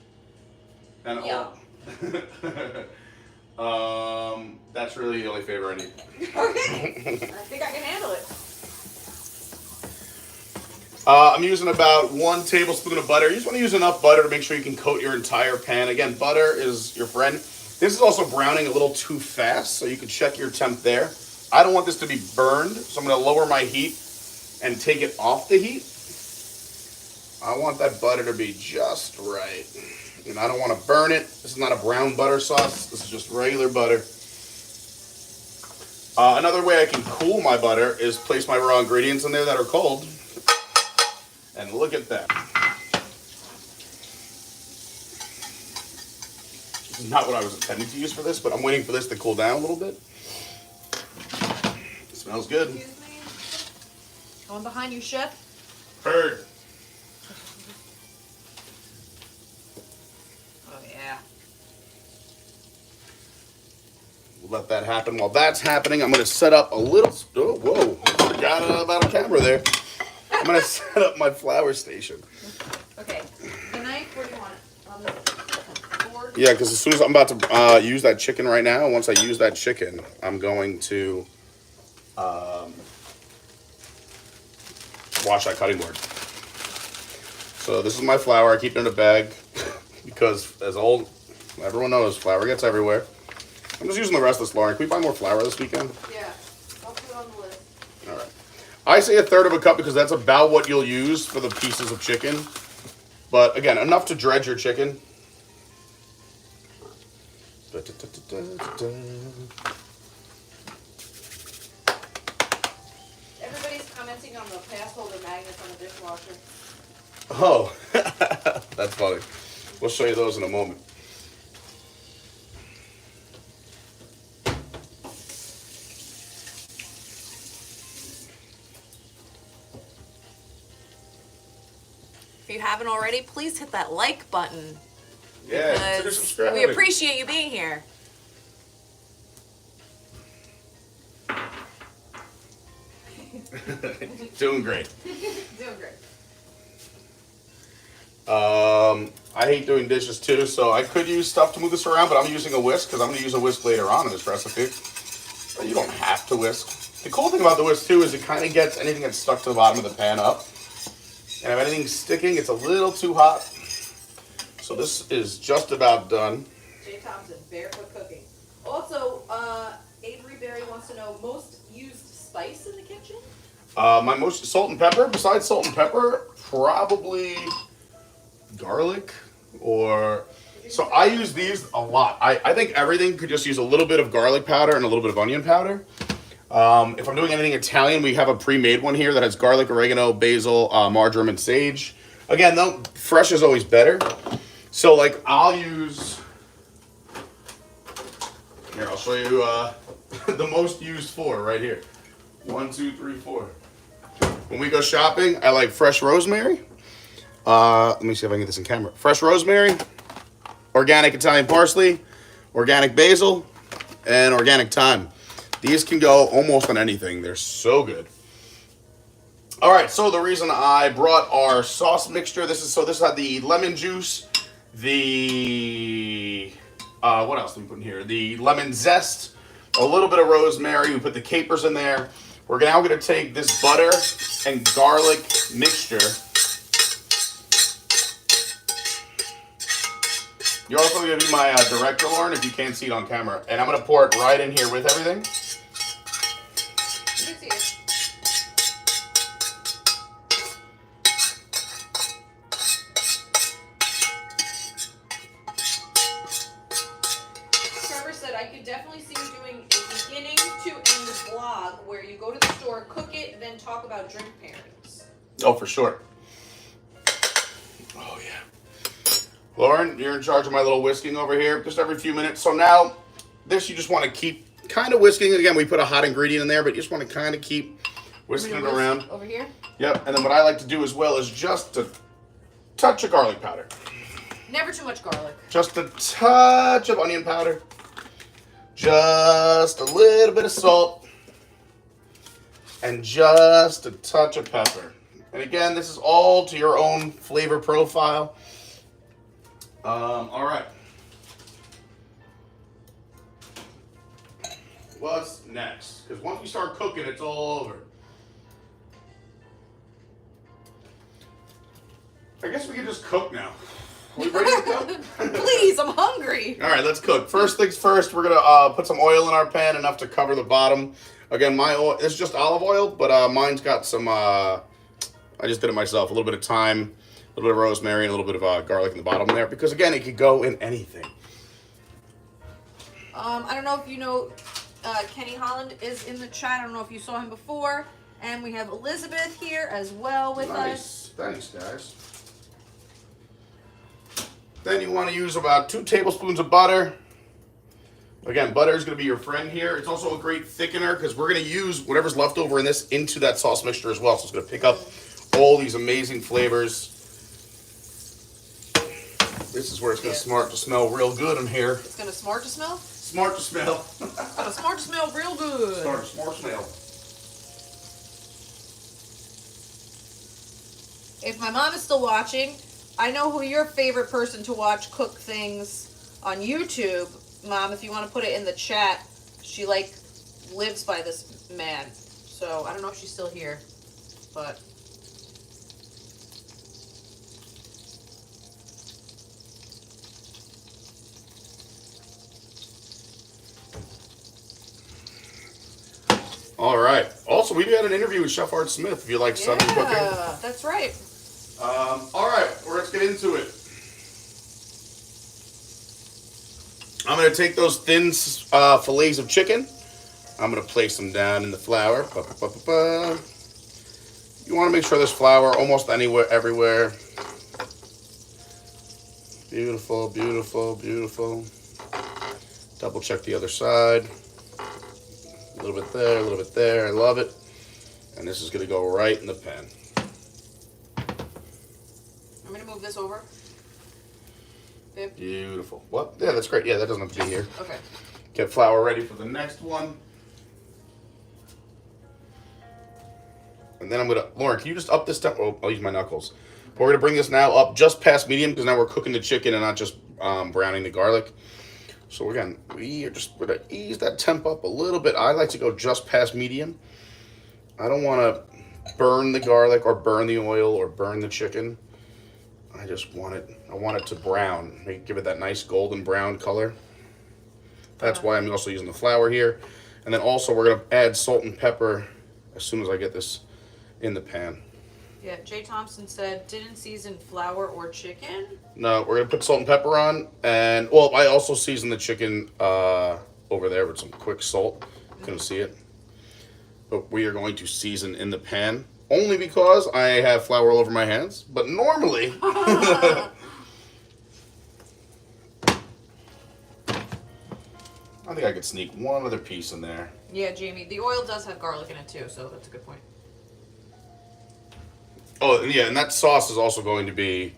and all. That's really the only favor I need. Okay. I think I can handle it. I'm using about 1 tablespoon of butter. You just want to use enough butter to make sure you can coat your entire pan. Again, butter is your friend. This is also browning a little too fast, so you can check your temp there. I don't want this to be burned, so I'm going to lower my heat and take it off the heat. I want that butter to be just right. And I don't want to burn it. This is not a brown butter sauce. This is just regular butter. Another way I can cool my butter is place my raw ingredients in there that are cold. And look at that. This is not what I was intending to use for this, but I'm waiting for this to cool down a little bit. It smells good. Excuse me. Going behind you, chef. Heard. Oh yeah. We'll let that happen. While that's happening, I'm going to set up a little. Oh, whoa! Forgot about a camera there. I'm going to set up my flour station. Okay. The knife. Where do you want it? On the board. Yeah, because as soon as I'm about to use that chicken right now, once I use that chicken, I'm going to wash that cutting board. So this is my flour. I keep it in a bag because, as everyone knows, flour gets everywhere. I'm just using the rest of this, Lauren. Can we buy more flour this weekend? Yeah. I'll put it on the list. All right. I say 1/3 of a cup because that's about what you'll use for the pieces of chicken. But again, enough to dredge your chicken. Everybody's commenting on the pass holder magnets on the dishwasher. Oh, that's funny. We'll show you those in a moment. If you haven't already, please hit that like button. Yeah, consider Because subscribing. we appreciate you being here. Doing great. Doing great. I hate doing dishes too, so I could use stuff to move this around, but I'm using a whisk because I'm going to use a whisk later on in this recipe. But you don't have to whisk. The cool thing about the whisk too is it kind of gets anything that's stuck to the bottom of the pan up. And if anything's sticking, it's a little too hot. So this is just about done. Jay Thompson, barefoot cooking. Also, Avery Berry wants to know most used spice in the kitchen? My most salt and pepper. Besides salt and pepper, probably garlic or. So I use these a lot. I think everything could just use a little bit of garlic powder and a little bit of onion powder. If I'm doing anything Italian, we have a pre-made one here that has garlic, oregano, basil, marjoram, and sage. Again, though, fresh is always better. So, like, I'll use... Here, I'll show you the most used four right here. 1, 2, 3, 4. When we go shopping, I like fresh rosemary. Let me see if I can get this in camera. Fresh rosemary, organic Italian parsley, organic basil, and organic thyme. These can go almost on anything. They're so good. All right, so the reason I brought our sauce mixture, this had the lemon juice, the, what else did we put in here? The lemon zest, a little bit of rosemary. We put the capers in there. We're now going to take this butter and garlic mixture. You're also going to be my director, Lauren, if you can't see it on camera. And I'm going to pour it right in here with everything. You can see it. Trevor said, I could definitely see you doing a beginning to end vlog where you go to the store, cook it, then talk about drink pairings. Oh, for sure. Oh, yeah. Lauren, you're in charge of my little whisking over here, just every few minutes. So now, this you just want to keep kind of whisking. Again, we put a hot ingredient in there, but you just want to kind of keep whisking it around. Over here? Yep, and then what I like to do as well is just a touch of garlic powder. Never too much garlic. Just a touch of onion powder. Just a little bit of salt. And just a touch of pepper. And again, this is all to your own flavor profile. All right. What's next? Because once we start cooking, it's all over. I guess we can just cook now. Are we ready to cook? Please, I'm hungry. All right, let's cook. First things first, we're gonna put some oil in our pan, enough to cover the bottom. Again, my oil, it's just olive oil, but mine's got some, I just did it myself, a little bit of thyme, a little bit of rosemary, and a little bit of garlic in the bottom there, because again, it could go in anything. I don't know if you know, Kenny Holland is in the chat. I don't know if you saw him before. And we have Elizabeth here as well with us. Thanks, guys. Then you want to use about 2 tablespoons of butter, Again, butter is going to be your friend here. It's also a great thickener because we're going to use whatever's left over in this into that sauce mixture as well. So it's going to pick up all these amazing flavors. This is where it's going to start to smell real good in here. It's going to smart to smell? Smart to smell. It's going to smart to smell real good. Smart to smell. If my mom is still watching, I know who your favorite person to watch cook things on YouTube. Mom, if you want to put it in the chat, she like lives by this man. So I don't know if she's still here, but All right. Also, we had an interview with Chef Art Smith. If you like Southern cooking. Yeah, that's right. All right, let's get into it. I'm going to take those thin fillets of chicken. I'm going to place them down in the flour. You want to make sure there's flour almost anywhere, everywhere. Beautiful, beautiful, beautiful. Double check the other side. A little bit there, a little bit there. I love it. And this is going to go right in the pan. I'm going to move this over. Babe. Beautiful. What? Yeah, that's great. Yeah, that doesn't have to be here. Okay. Get flour ready for the next one. And then I'm going to... Lauren, can you just up this temp? Oh, I'll use my knuckles. We're going to bring this now up just past medium because now we're cooking the chicken and not just browning the garlic. So again, we're going to ease that temp up a little bit. I like to go just past medium. I don't want to burn the garlic or burn the oil or burn the chicken. I just want it to brown. Give it that nice golden brown color. That's why I'm also using the flour here. And then also we're going to add salt and pepper as soon as I get this in the pan. Yeah, Jay Thompson said, didn't season flour or chicken? No, we're going to put salt and pepper on. And, well, I also seasoned the chicken over there with some quick salt. Couldn't see it. But we are going to season in the pan. Only because I have flour all over my hands. But normally... I think I could sneak one other piece in there. Yeah, Jamie, the oil does have garlic in it too, so that's a good point. Oh, yeah, and that sauce is also going to be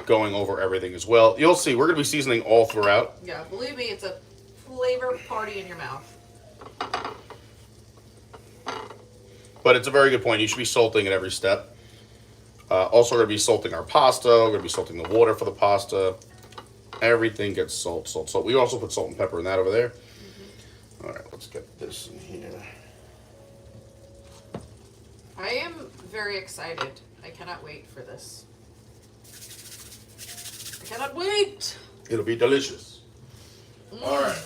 going over everything as well. You'll see, we're going to be seasoning all throughout. Yeah, believe me, it's a flavor party in your mouth. But it's a very good point. You should be salting at every step. Also, we're going to be salting our pasta. We're going to be salting the water for the pasta. Everything gets salt, salt, salt. We also put salt and pepper in that over there. Mm-hmm. All right, let's get this in here. I am very excited. I cannot wait for this. I cannot wait! It'll be delicious. All right,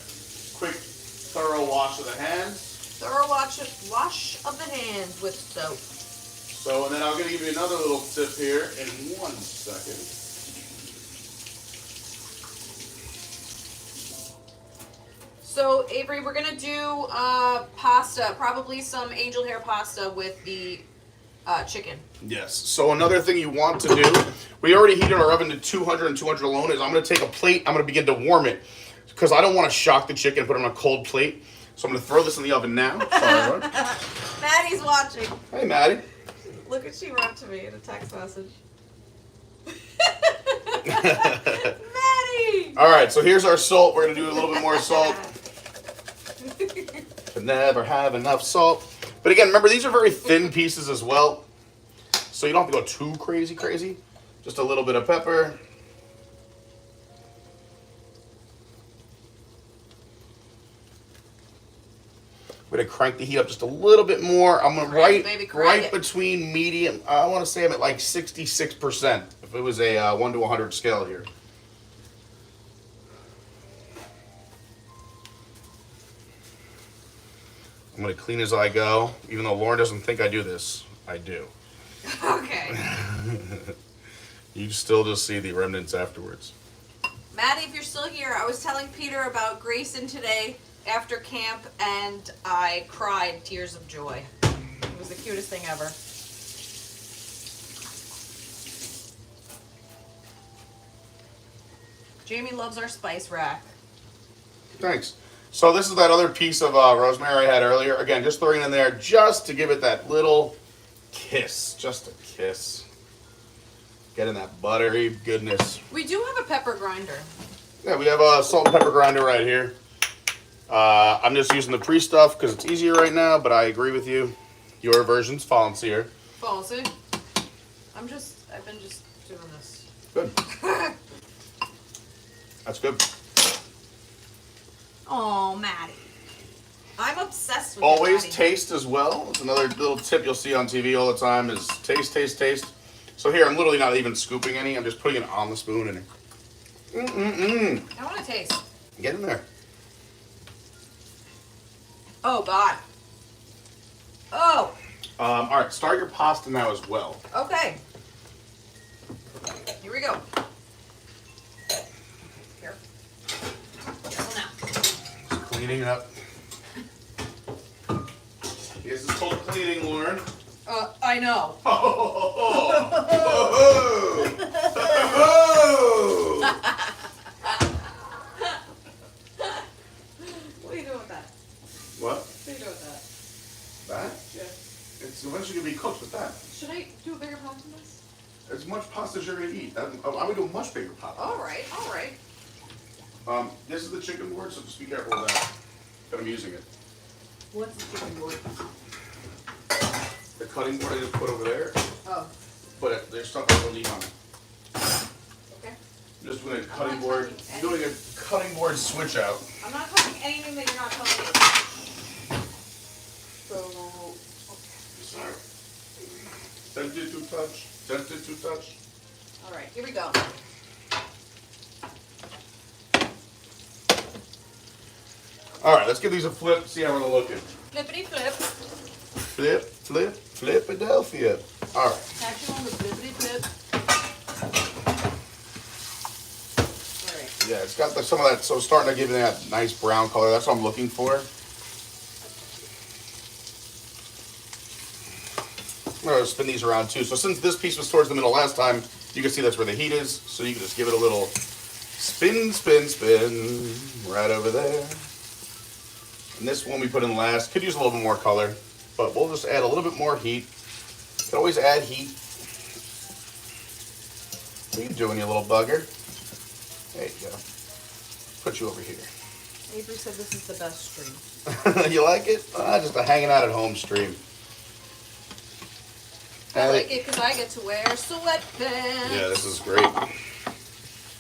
quick, thorough wash of the hands. Thorough wash of the hands with soap. So, and then I'm going to give you another little tip here in 1 second. So, Avery, we're going to do pasta, probably some angel hair pasta with the chicken. Yes. So another thing you want to do, we already heated our oven to 200 and 200 alone, is I'm going to take a plate, I'm going to begin to warm it. Because I don't want to shock the chicken and put it on a cold plate. So I'm going to throw this in the oven now. Sorry, Lauren. Maddie's watching. Hey, Maddie. Look at she wrote to me in a text message. Maddie! All right, so here's our salt. We're going to do a little bit more salt. Can never have enough salt. But again, remember, these are very thin pieces as well. So you don't have to go too crazy. Just a little bit of pepper. We're going to crank the heat up just a little bit more. I'm going to right between medium. I want to say I'm at like 66%. If it was a 1 to 100 scale here. I'm going to clean as I go. Even though Lauren doesn't think I do this, I do. Okay. You still just see the remnants afterwards. Maddie, if you're still here, I was telling Peter about Grayson today after camp, and I cried tears of joy. It was the cutest thing ever. Jamie loves our spice rack. Thanks. So this is that other piece of rosemary I had earlier. Again, just throwing it in there just to give it that little kiss. Just a kiss. Getting that buttery goodness. We do have a pepper grinder. Yeah, we have a salt and pepper grinder right here. I'm just using the pre-stuff because it's easier right now, but I agree with you. Your version's fancier. Fancy. I've been just doing this. Good. That's good. Oh, Maddie. I'm obsessed with Always Maddie. taste as well. It's another little tip you'll see on TV all the time is taste, taste, taste. So here, I'm literally not even scooping any. I'm just putting it on the spoon and I want to taste. get in there. Oh, God. Oh, All right, start your pasta now as well. okay. Here we go. Here. Careful now. Just cleaning it up. This is called cleaning, Lauren. I know. What What are you doing with that? What? What are you doing with That? that? It's eventually gonna be cooked with that. Should I do a bigger pot than this? As much pasta as you're gonna eat. I would do a much bigger pot. All right, all right. This is the chicken board, so just be careful with that. But I'm using it. What's the chicken board? The cutting board I just put over there, Oh, but there's stuff I don't need on it. okay. I'm just doing a I'm cutting not board, touching doing a cutting board switch out. I'm not touching anything that you're not telling me. So, Sorry. Tempted to touch. Tempted to touch. all right, here we go. All right, let's give these a flip. See how we're looking. Flippity flip. Flip, flip, Flipadelphia. All right. Catch you on the flippity flip. All right. Yeah, it's got some of that. So it's starting to give it that nice brown color. That's what I'm looking for. I'm gonna spin these around too. So since this piece was towards the middle last time, you can see that's where the heat is. So you can just give it a little spin, spin, spin right over there. And this one we put in last. Could use a little bit more color, but we'll just add a little bit more heat. Can always add heat. What are you doing, you little bugger? There you go. Put you over here. Avery said this is the best stream. You like it? Just a hanging out at home stream. I like it because I get to wear sweatpants. Yeah, this is great.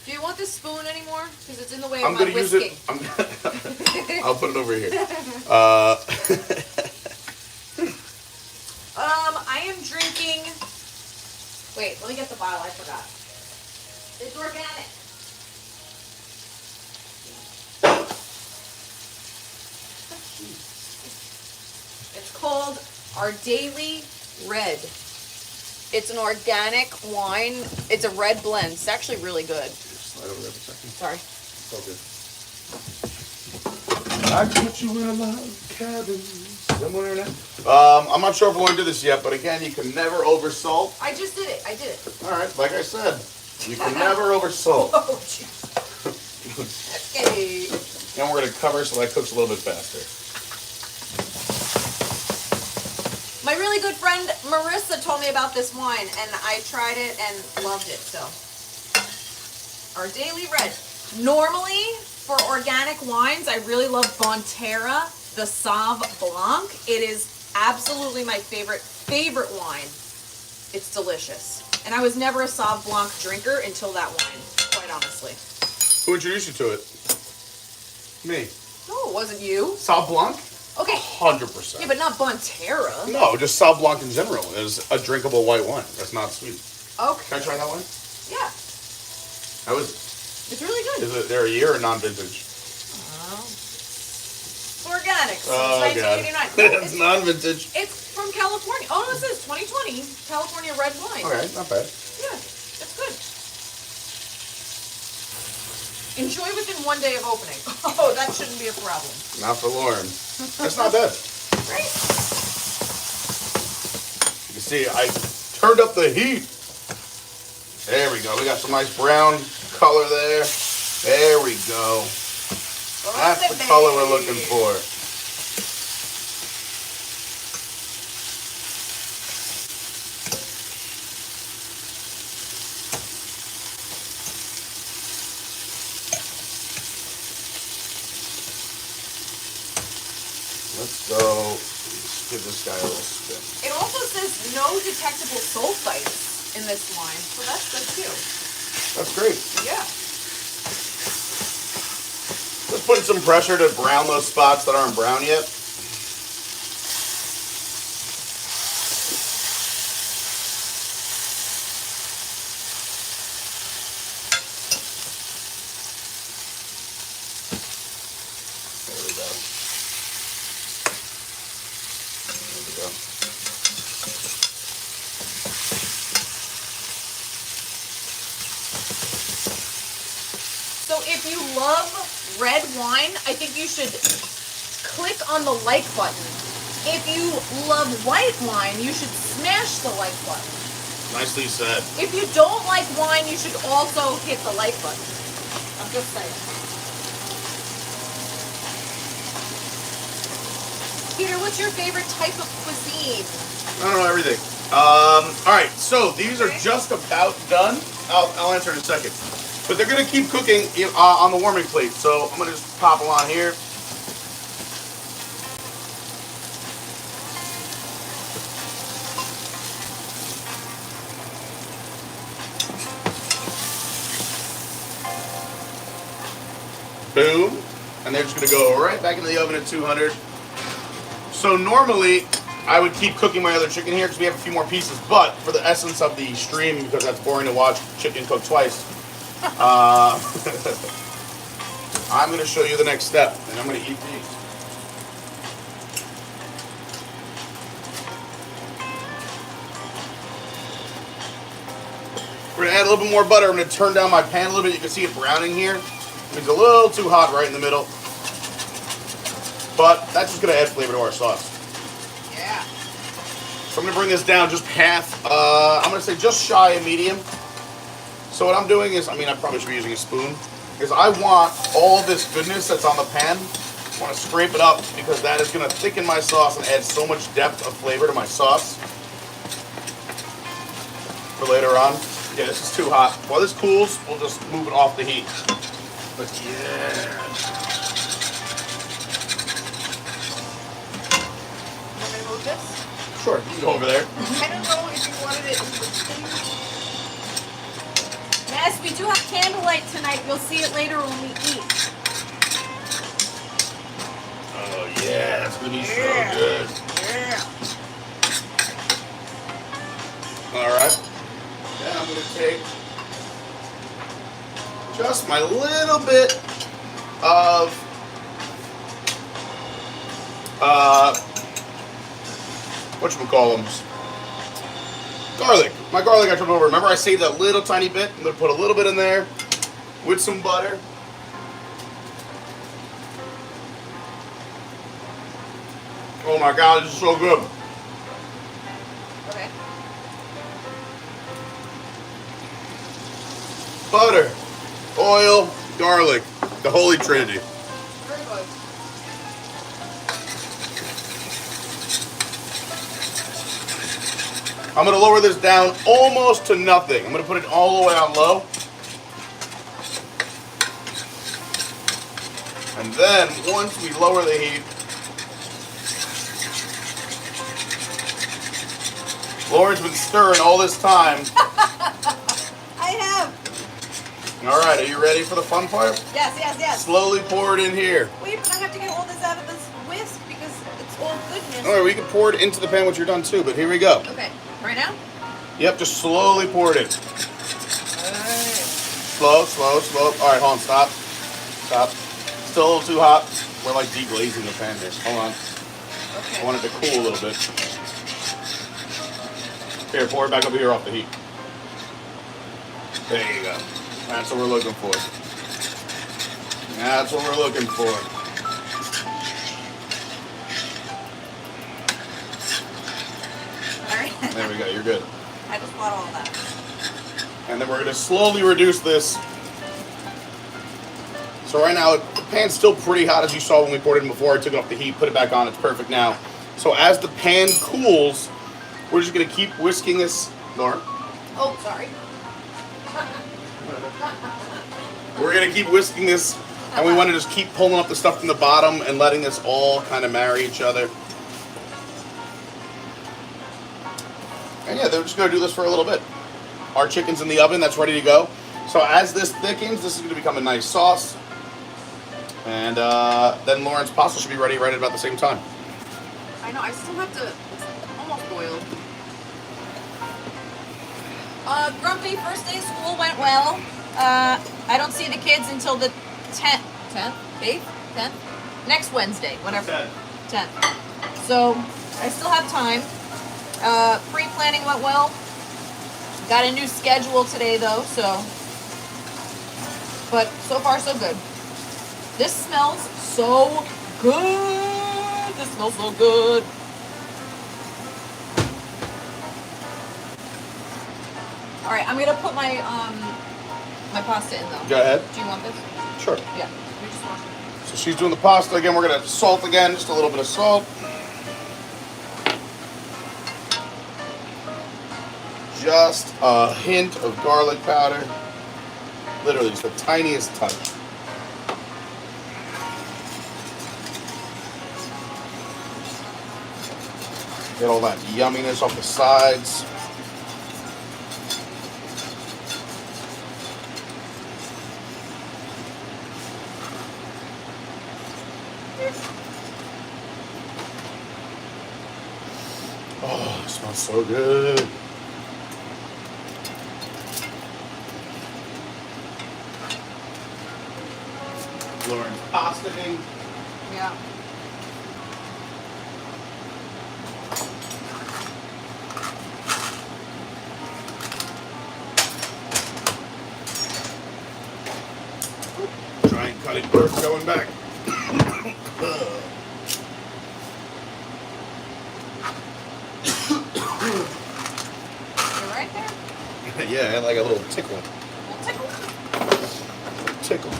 Do you want this spoon anymore? Because it's in the way of I'm my gonna use whisking. it. I'll put it over here. I am drinking. Wait, let me get the bottle. I forgot. It's organic. It's called Our Daily Red. It's an organic wine. It's a red blend. It's actually really good. Slide over there for a second. Sorry. It's all good. I put you in a log cabin somewhere in I'm not sure if I want to do this yet, but again, you can never oversalt. I just did it. I did it. All right, like I said, you can never oversalt. Oh, jeez. Okay. And we're going to cover so that cooks a little bit faster. My really good friend Marissa told me about this wine, and I tried it and loved it. So, Our Daily Red. Normally, for organic wines, I really love Bonterra, the Sauv Blanc. It is absolutely my favorite wine. It's delicious. And I was never a Sauv Blanc drinker until that wine, quite honestly. Who introduced you to it? Me. No, it wasn't you. Sauv Blanc? Okay. 100%. Yeah, but not Bonterra. No, just Sauv Blanc in general is a drinkable white wine. That's not sweet. Okay. Can I try that one? Yeah. How is it? It's really good. Is it there a year or non-vintage? It's organic since Oh, 1989. God. No, It's non-vintage. It's from California. Oh, no, it says 2020 California red wine. Okay, not bad. Yeah, it's good. Enjoy within 1 day of opening. Oh, that shouldn't be a problem. Not for Lauren. That's not bad. Right? You can see, I turned up the heat. There we go. We got some nice brown color there. There we go. All That's That's the color we're looking for. Let's go. Let's give this guy a little spin. It also says no detectable sulfites in this line, so that's good too. That's great. Yeah. Let's put some pressure to brown those spots that aren't brown yet. There we go. There we go. So if you love red wine, I think you should click on the like button. If you love white wine, you should smash the like button. Nicely said. If you don't like wine, you should also hit the like button. I'm just saying. Peter, what's your favorite type of cuisine? I don't know everything. All right, so these are just about done. I'll answer in a second. But they're gonna keep cooking on the warming plate. So I'm gonna just pop them on here. Boom. And they're just gonna go right back into the oven at 200. So normally, I would keep cooking my other chicken here because we have a few more pieces, but for the essence of the stream, because that's boring to watch chicken cook twice, I'm going to show you the next step, and I'm going to eat these. We're going to add a little bit more butter. I'm going to turn down my pan a little bit. You can see it browning here. It's a little too hot right in the middle, but that's just going to add flavor to our sauce. Yeah. So I'm going to bring this down just half, I'm going to say just shy of medium. So what I'm doing is, I probably should be using a spoon, is I want all this goodness that's on the pan, I want to scrape it up because that is going to thicken my sauce and add so much depth of flavor to my sauce for later on. Yeah, this is too hot. While this cools, we'll just move it off the heat. But yeah. Want me to move this? Sure, you can go over there. I don't know if you wanted it in the thing. Yes, we do have candlelight tonight. You'll see it later when we eat. Oh yeah, that's gonna be so good. Yeah. Alright. Then I'm gonna take just my little bit of whatchamacallums. Garlic. My garlic I tripped over. Remember I saved that little tiny bit? I'm gonna put a little bit in there with some butter. Oh my god, this is so good. Okay. Butter, oil, garlic, the holy trinity. Very good. I'm going to lower this down almost to nothing. I'm going to put it all the way on low. And then, once we lower the heat, Lauren's been stirring all this time. I have. All right, are you ready for the fun part? Yes, yes, yes. Slowly pour it in here. Wait, but I have to get all this out of this whisk because it's all goodness. All right, we can pour it into the pan once you're done too, but here we go. Okay, right now? Yep, just slowly pour it in. Alright. Slow, slow, slow. All right, hold on, stop. Stop. Still a little too hot. We're like deglazing the pan here. Hold on. Okay. I want it to cool a little bit. Here, pour it back over here off the heat. There you go. That's what we're looking for. That's what we're looking for. Alright. There we go, you're good. I just bought all that. And then we're going to slowly reduce this. So right now, pan's still pretty hot, as you saw when we poured it in before. I took it off the heat, put it back on. It's perfect now. So as the pan cools, we're just gonna keep whisking this. Laura? Oh, sorry. We're gonna keep whisking this, and we want to just keep pulling up the stuff from the bottom and letting this all kind of marry each other. And yeah, they're just gonna do this for a little bit. Our chicken's in the oven, that's ready to go. So as this thickens, this is gonna become a nice sauce. And then Lauren's pasta should be ready right at about the same time. I know, I still have to, it's almost boiled. Grumpy, first day of school went well. I don't see the kids until the 10th, 8th, 10th? Next Wednesday, whatever. 10th. So, I still have time. Pre-planning went well. Got a new schedule today though, so. But so far so good. This smells so good. This smells so good. All right, I'm gonna put my my pasta in though. Go ahead. Do you want this? Sure. Yeah. You're just washing. So she's doing the pasta again. We're gonna salt again, just a little bit of salt. Just a hint of garlic powder. Literally just the tiniest touch. Get all that yumminess off the sides. Oh, it smells so good. Lauren's pastaing. Yeah. Giant cutting board going back. You're right there. Yeah, I had like a little tickle. We'll tickle. Tickle.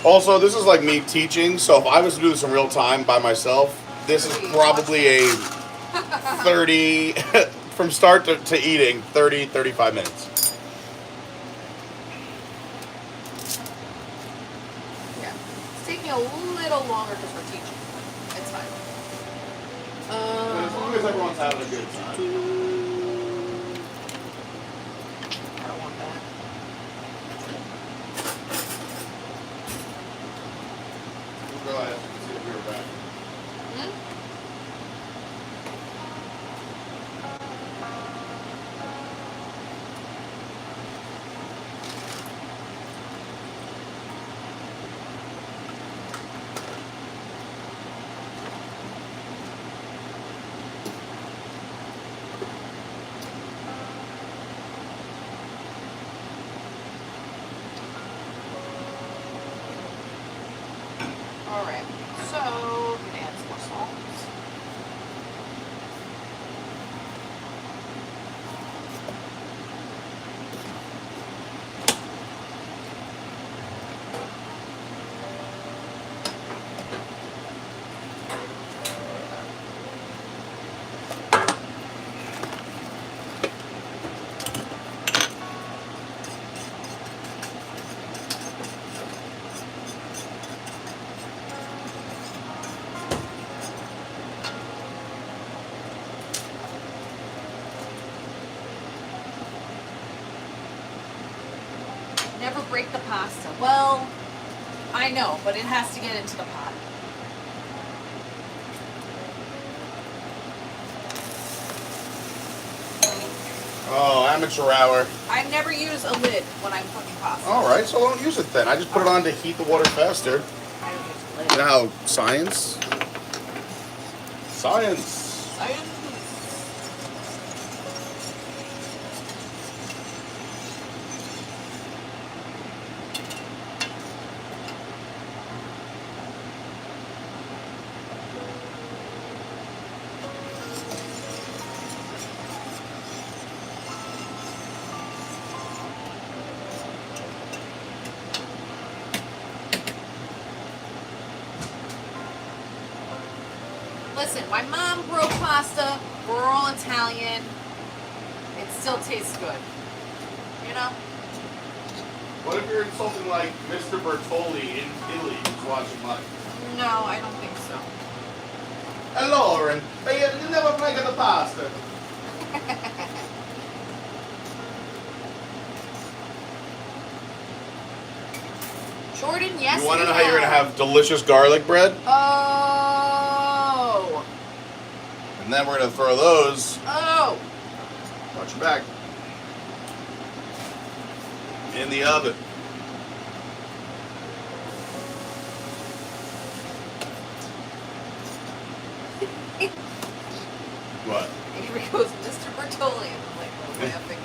Also, this is like me teaching, so if I was to do this in real time by myself, this is probably a 30, from start to eating, 30, 35 minutes. Yeah. It's taking a little longer because we're teaching. It's fine. As long as everyone's having a good time. I don't want that. Go ahead. See if we were back. Alright, so I'm gonna add some more salt. Never break the pasta. Well, I know, but it has to get into the pot. Oh, amateur hour. I never use a lid when I'm cooking pasta. All right, so don't use it then. I just put it on to heat the water faster. I don't use a You lid. know how science? Science. Listen, my mom grew pasta. We're all Italian. It still tastes good. You know? What if you're insulting like Mr. Bertoli in Italy who's watching live? No, I don't think so. Hello, Lauren. Hey, you never make the pasta. Jordan, yes. You want to know how you're going to have delicious garlic bread? Oh. And then we're going to throw those. Oh. Watch your back. In the oven. What? Here goes Mr. Bertoli. I'm like, laughing.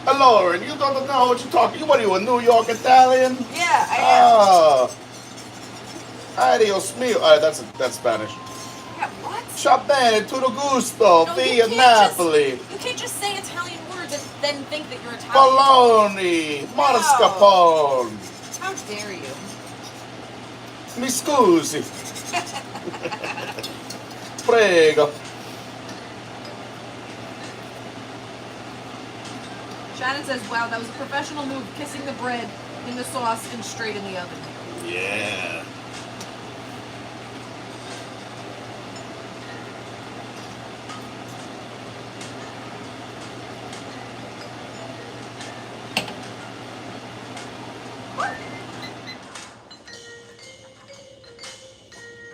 Hello, Lauren. You don't know what you're talking. What are you, a New York Italian? Yeah, I am. Oh. Adios mio. That's Spanish. Yeah, what? Sharpening, tutto gusto, No, via Napoli. You can't just say Italian words and then think that you're Italian. Bologna, mascarpone. How dare you? Mi scusi. Prego. Shannon says, wow, that was a professional move, kissing the bread in the sauce and straight in the oven. Yeah.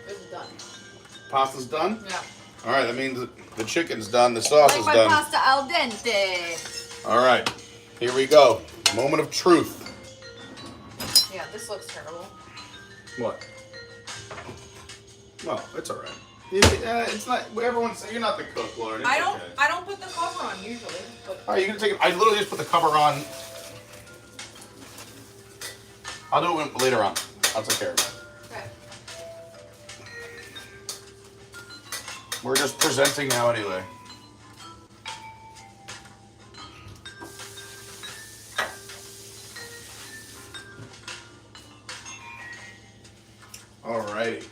It's done. Pasta's done? Yeah. All right, that means the chicken's done, the sauce is Like my done. pasta al dente. All right, here we go. Moment of truth. Yeah, this looks terrible. What? Well, it's all right. It's not. Everyone's. You're not the cook, Lauren. It's I don't okay. put the cover on usually. But All right, you're gonna take it. I literally just put the cover on. I'll do it later on. I'll take care of it. okay. We're just presenting now anyway. Alrighty.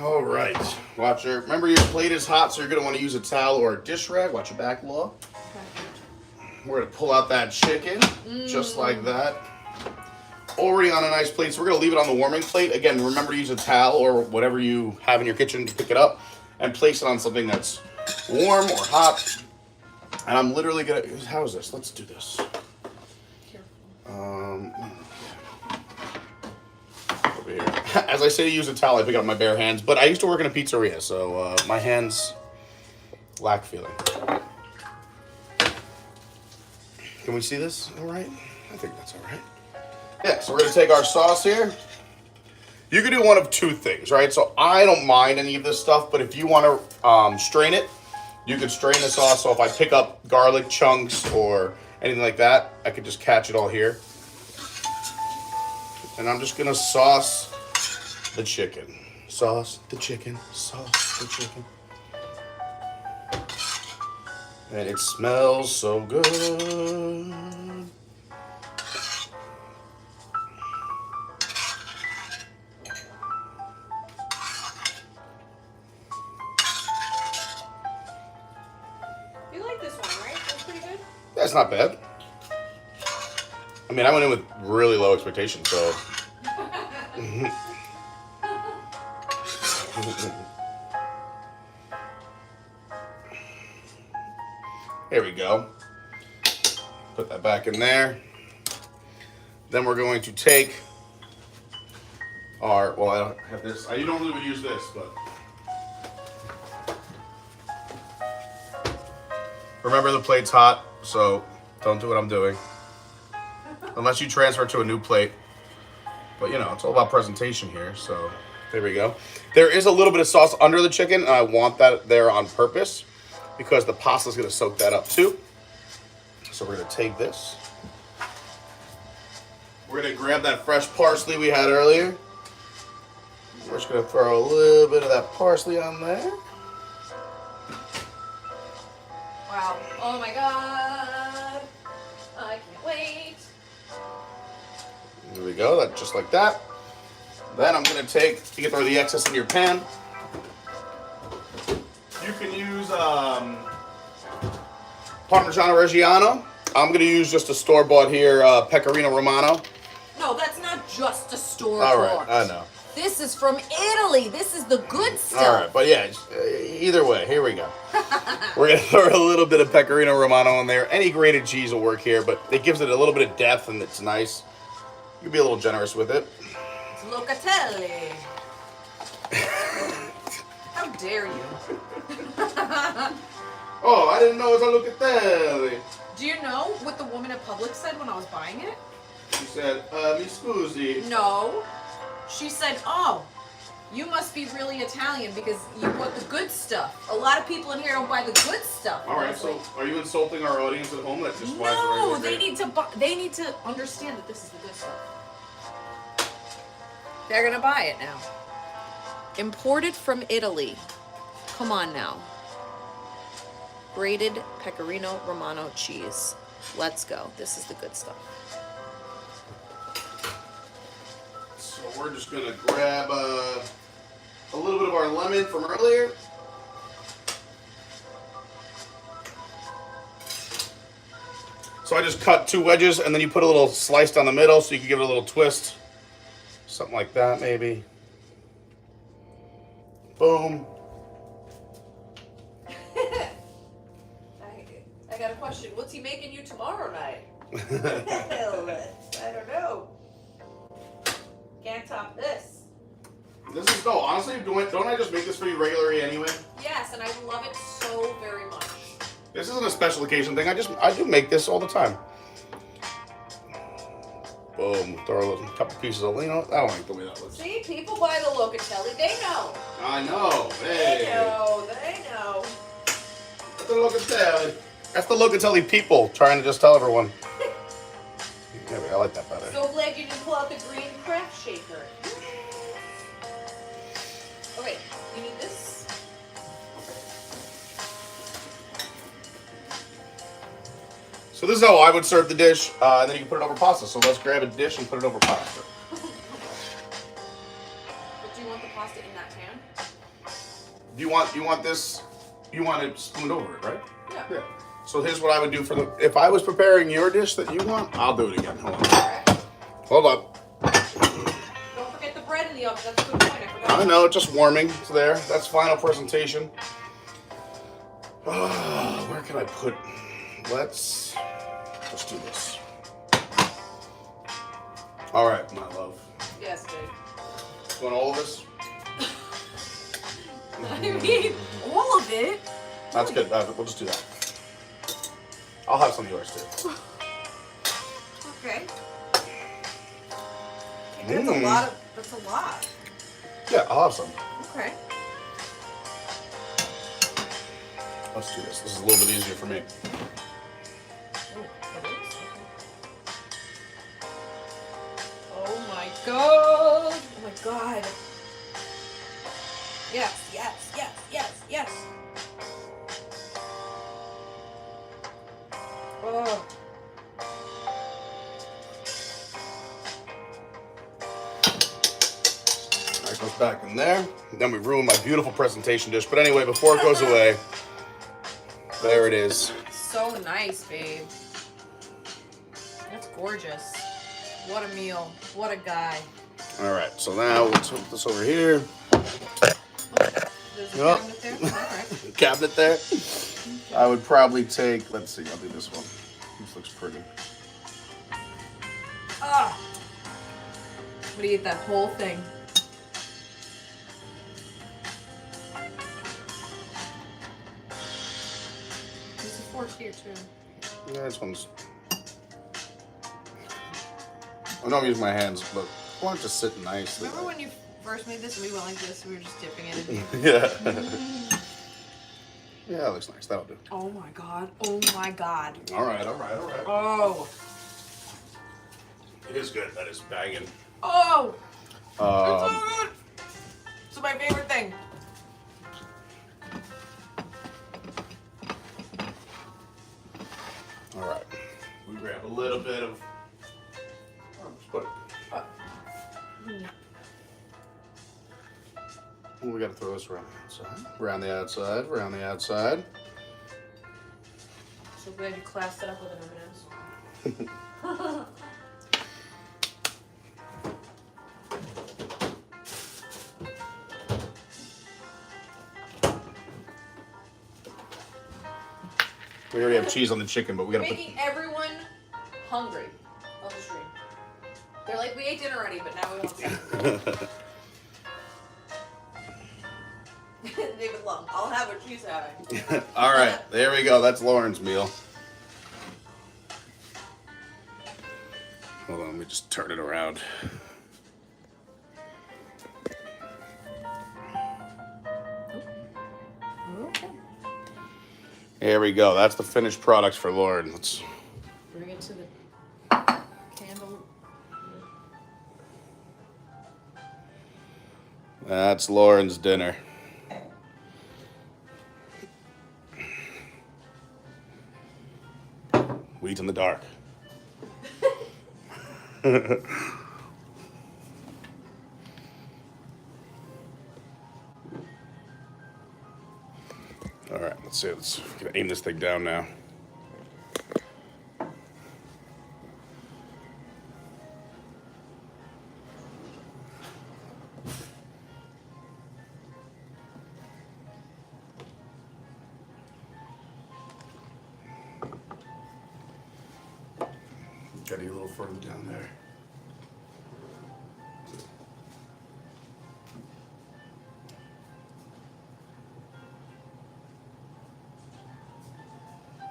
All right, watch your. Remember, your plate is hot, so you're gonna want to use a towel or a dish rag. Watch your back, Law. We're gonna pull out that chicken, just like that. Already on a nice plate, so we're gonna leave it on the warming plate. Again, remember to use a towel or whatever you have in your kitchen to pick it up, and place it on something that's warm or hot. And I'm literally gonna. How is this? Let's do this. Over here. As I say to use a towel, I pick up my bare hands. But I used to work in a pizzeria, so my hands lack feeling. Can we see this all right? I think that's all right. Yeah, so we're going to take our sauce here. You can do one of two things, right? So I don't mind any of this stuff, but if you want to strain it, you could strain the sauce. So if I pick up garlic chunks or anything like that, I could just catch it all here. And I'm just going to sauce the chicken. Sauce the chicken. Sauce the chicken. And it smells so good. You like this one, right? That's pretty good. That's not bad. I mean, I went in with really low expectations, so. There we go. Put that back in there. Then we're going to take our, well, I don't have this. I normally would use this, but. Remember, the plate's hot, so don't do what I'm doing. Unless you transfer to a new plate. But, you know, it's all about presentation here, so there we go. There is a little bit of sauce under the chicken, and I want that there on purpose because the pasta's going to soak that up too. So we're going to take this. We're gonna grab that fresh parsley we had earlier. We're just gonna throw a little bit of that parsley on there. Wow. Oh my god. I can't wait. There we go, that just like that. Then I'm gonna you can throw the excess in your pan. You can use Parmigiano Reggiano. I'm gonna use just a store-bought here, Pecorino Romano. No, that's not just a store All bought. right, I know. This is from Italy. This is the good stuff. All right, but yeah, either way, here we go. We're gonna throw a little bit of Pecorino Romano in there. Any grated cheese will work here, but it gives it a little bit of depth and it's nice. You can be a little generous with it. It's locatelli. How dare you? Oh, I didn't know it was a locatelli. Do you know what the woman at Publix said when I was buying it? She said, mi scusi. No. She said, oh, you must be really Italian because you bought the good stuff. A lot of people in here don't buy the good stuff. All right, so are you insulting our audience at home? That just no, they need to understand that this is the good stuff. They're gonna buy it now. Imported from Italy. Come on now. Grated Pecorino Romano cheese. Let's go. This is the good stuff. So we're just gonna grab a little bit of our lemon from earlier. So I just cut 2 wedges and then you put a little slice down the middle so you can give it a little twist. Something like that maybe. Boom. I got a question. What's he making you tomorrow night? I don't know. Can't top this. This is honestly, don't I just make this for you regularly anyway? Yes, and I love it so very much. This isn't a special occasion thing. I do make this all the time. Boom. Throw a couple pieces of lino. I don't like the way that looks. See, people buy the locatelli. They know. I know. Hey. They know. They know. That's the locatelli. That's the locatelli people trying to just tell everyone. Yeah, I like that better. So glad you didn't pull out the green craft shaker. Okay, you need this. So this is how I would serve the dish, and then you can put it over pasta. So let's grab a dish and put it over pasta. But do you want the pasta in that pan? You want this? You want it spooned over it, right? Yeah. So here's what I would do if I was preparing your dish that you want, I'll do it again. Hold on. Alright. Hold up. Don't forget the bread in the oven. That's a good point. I forgot. I know, just warming. It's there. That's final presentation. Where can I put? Let's do this. All right, my love. Yes, dude. You want all of this? I mean, all of it. That's good. We'll just do that. I'll have some of yours too. Okay. That's a lot. That's a lot. Yeah, I'll have some. Okay. Let's do this. This is a little bit easier for me. Oh, it is? Okay. Oh my god. Oh my god. Yes, yes, yes, yes, yes. Oh. That goes back in there. Then we ruined my beautiful presentation dish. But anyway, before it goes away, there it is. So nice, babe. That's gorgeous. What a meal. What a guy. All right, so now we'll put this over here. There's a Yep. cabinet there? Alright. Cabinet there. I would probably take, let's see, I'll do this one. This looks pretty. Ah! I'm gonna eat that whole thing. There's a fork here too. Yeah, this one's. I don't use my hands, but I want it to sit nicely. Remember when you first made this and we went like this? We were just dipping it in. Yeah. Yeah, that looks nice. That'll do. Oh my god. Oh my god. All right. Oh. It is good. That is banging. Oh, it's so good. It's my favorite thing. All right. We grab a little bit of. Just put it. We got to throw this around the outside. Around the outside. Around the outside. So glad you classed it up with an M&M's. We already have cheese on the chicken, but we got to put. Making everyone hungry on the stream. They're like, we ate dinner already, but now we want some. David Lum, I'll have what she's having. All right, there we go. That's Lauren's meal. Hold on, let me just turn it around. Okay. There we go. That's the finished products for Lauren. Let's Bring it to the candle. That's Lauren's dinner. We eat in the dark. All right, let's see. Let's aim this thing down now. Got you a little further down there.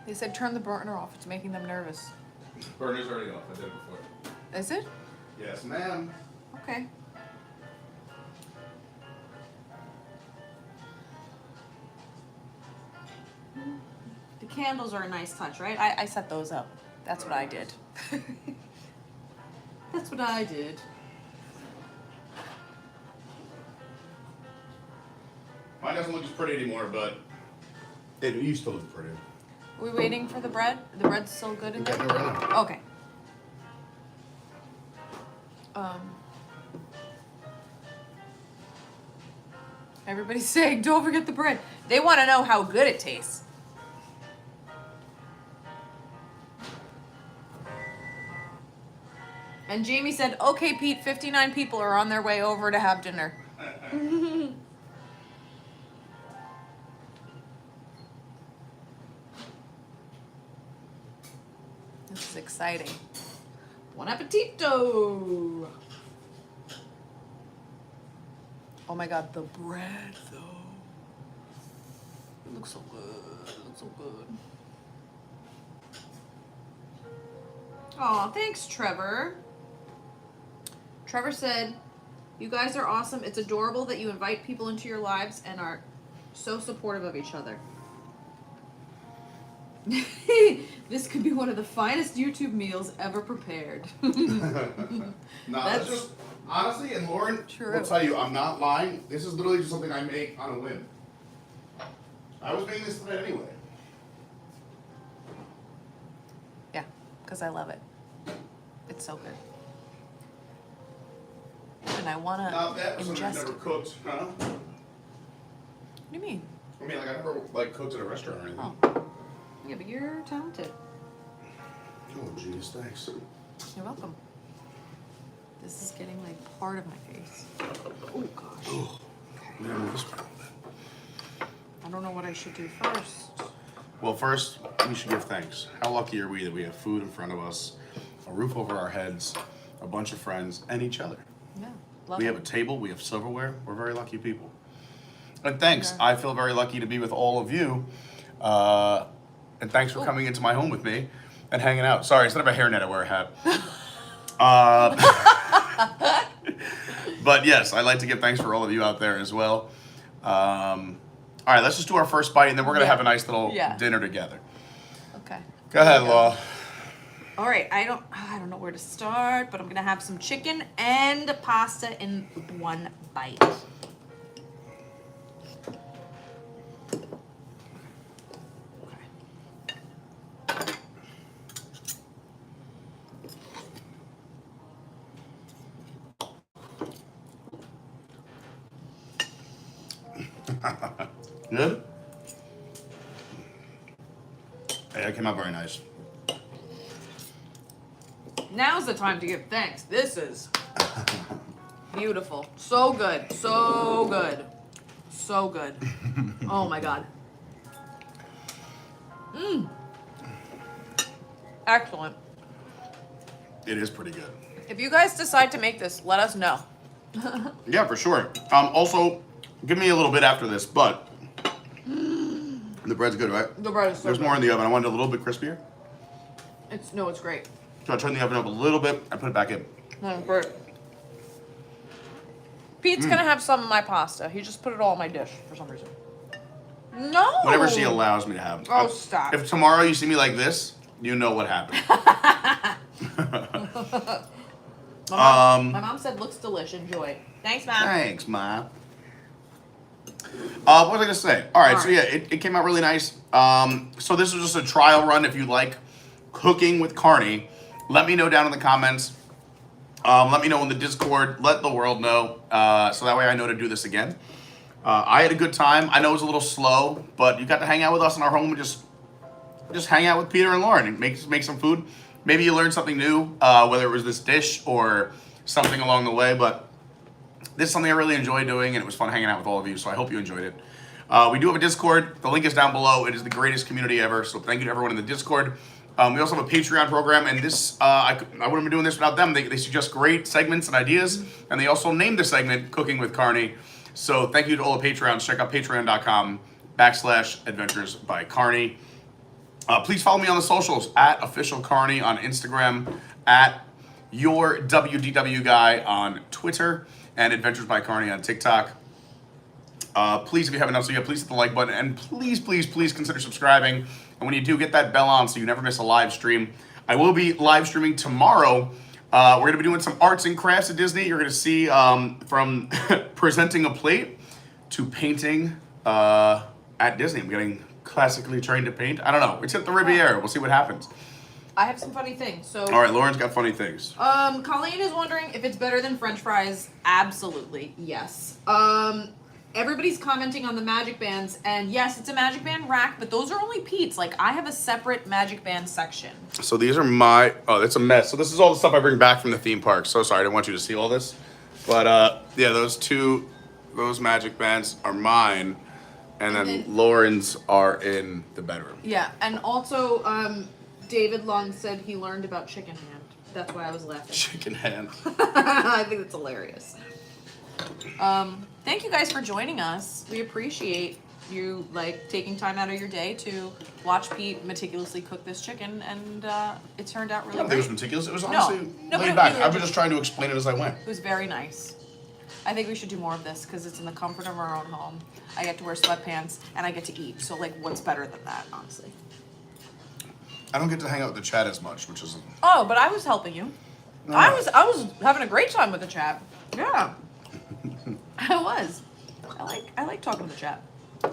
They said turn the burner off. It's making them nervous. Burner's already off. I did it before. Is it? Yes, ma'am. Okay. The candles are a nice touch, right? I set those up. That's what I did. That's what I did. Mine doesn't look as pretty anymore, but it used to look pretty. Are we waiting for the bread? The bread's still good in there? Getting it right now. Okay. Everybody's saying, don't forget the bread. They want to know how good it tastes. And Jamie said, okay, Pete, 59 people are on their way over to have dinner. This is exciting. Buon appetito! Oh my god, the bread though. It looks so good. It looks so good. Aw, thanks, Trevor. Trevor said, you guys are awesome. It's adorable that you invite people into your lives and are so supportive of each other. This could be one of the finest YouTube meals ever prepared. No, that's just honestly, and Lauren will tell you, I'm not lying. This is literally just something I make on a whim. I was making this today anyway. Yeah, because I love it. It's so good. And I want Now that to was something I've ingest never it. cooked, huh? What do you mean? I mean, like I never like cooked at a restaurant or anything. Oh. Yeah, but you're talented. Oh, jeez, thanks. You're welcome. This is getting like part of my face. Oh gosh. Oh, Okay. yeah, this one a little bit. I don't know what I should do first. Well, first, we should give thanks. How lucky are we that we have food in front of us, a roof over our heads, a bunch of friends, and each other. Yeah. Love We it. have a table, we have silverware. We're very lucky people. And thanks. Yeah. I feel very lucky to be with all of you. And thanks for coming into my home with me and hanging out. Sorry, instead of a hairnet, I wear a hat. But yes, I'd like to give thanks for all of you out there as well. All right, let's just do our first bite, and then we're going to have a nice little dinner together. Okay. Go ahead, Law. All right, I don't know where to start, but I'm gonna have some chicken and pasta in one bite. Good? Hey, that came out very nice. Now's the time to give thanks. This is beautiful. So good. So good. So good. Oh my god. Mmm. Excellent. It is pretty good. If you guys decide to make this, let us know. Yeah, for sure. Also, give me a little bit after this, but the bread's good, right? The bread is so There's good. more in the oven. I want it a little bit crispier. It's great. So I turn the oven up a little bit. I put it back in. No, great. Pete's gonna have some of my pasta. He just put it all in my dish for some reason. No. Whatever she allows me to have. Oh, stop. If tomorrow you see me like this, you know what happened. My mom said looks delish. Enjoy. Thanks, Mom. Thanks, Ma. What was I gonna say? All right, so yeah, it came out really nice. So this was just a trial run. If you like cooking with Carney, let me know down in the comments. Let me know in the Discord. Let the world know, so that way I know to do this again. I had a good time. I know it was a little slow, but you got to hang out with us in our home and just hang out with Peter and Lauren and make some food. Maybe you learned something new, whether it was this dish or something along the way, but this is something I really enjoy doing, and it was fun hanging out with all of you, so I hope you enjoyed it. We do have a Discord. The link is down below. It is the greatest community ever, so thank you to everyone in the Discord. We also have a Patreon program, and this I wouldn't have been doing this without them. They suggest great segments and ideas, and they also named the segment Cooking with Carney. So thank you to all the Patreons. Check out patreon.com/Adventures by Carney. Please follow me on the socials at Official Carney on Instagram, at Your WDW Guy on Twitter, and Adventures by Carney on TikTok. Please, if you haven't done so yet, please hit the like button, and please, please, please consider subscribing. And when you do, get that bell on so you never miss a live stream. I will be live streaming tomorrow. We're going to be doing some arts and crafts at Disney. You're going to see from presenting a plate to painting at Disney. I'm getting classically trained to paint. I don't know. It's at the Riviera. We'll see what happens. I have some funny things. So. All right, Lauren's got funny things. Colleen is wondering if it's better than French fries. Absolutely, yes. Everybody's commenting on the Magic Bands, and yes, it's a Magic Band rack, but those are only Pete's. Like, I have a separate Magic Band section. So these are my, oh, it's a mess. So this is all the stuff I bring back from the theme park. So sorry, I didn't want you to see all this. But yeah, those Magic Bands are mine, and then Lauren's are in the bedroom. Yeah, and also, David Long said he learned about chicken hand. That's why I was laughing. Chicken hand. I think that's hilarious. Thank you guys for joining us. We appreciate you taking time out of your day to watch Pete meticulously cook this chicken, and it turned out really I don't great. think it was meticulous. It was honestly No, laid but back. you I was just trying to explain it as I went. It was very nice. I think we should do more of this because it's in the comfort of our own home. I get to wear sweatpants and I get to eat. So what's better than that, honestly? I don't get to hang out with the chat as much, which is. Oh, but I was helping you. No. I was having a great time with the chat. Yeah. I was. I like talking to the chat. I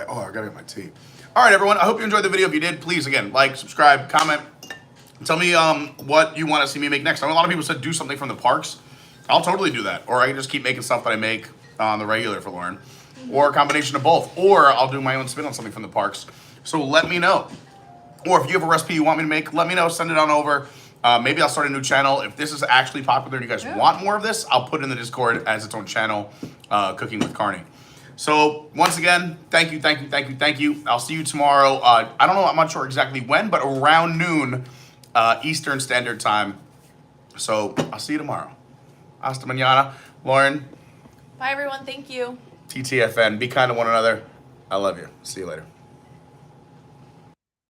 gotta get my tea. All right, everyone. I hope you enjoyed the video. If you did, please, again, like, subscribe, comment. Tell me what you want to see me make next. I know a lot of people said do something from the parks. I'll totally do that. Or I can just keep making stuff that I make on the regular for Lauren. Or a combination of both. Or I'll do my own spin on something from the parks. So let me know. Or if you have a recipe you want me to make, let me know. Send it on over. Maybe I'll start a new channel. If this is actually popular and you guys want more of this, I'll put it in the Discord as its own channel, Cooking with Carney. So once again, thank you. I'll see you tomorrow. I don't know, I'm not sure exactly when, but around noon Eastern Standard Time. So I'll see you tomorrow. Hasta mañana. Lauren. Bye, everyone. Thank you. TTFN. Be kind to one another. I love you. See you later.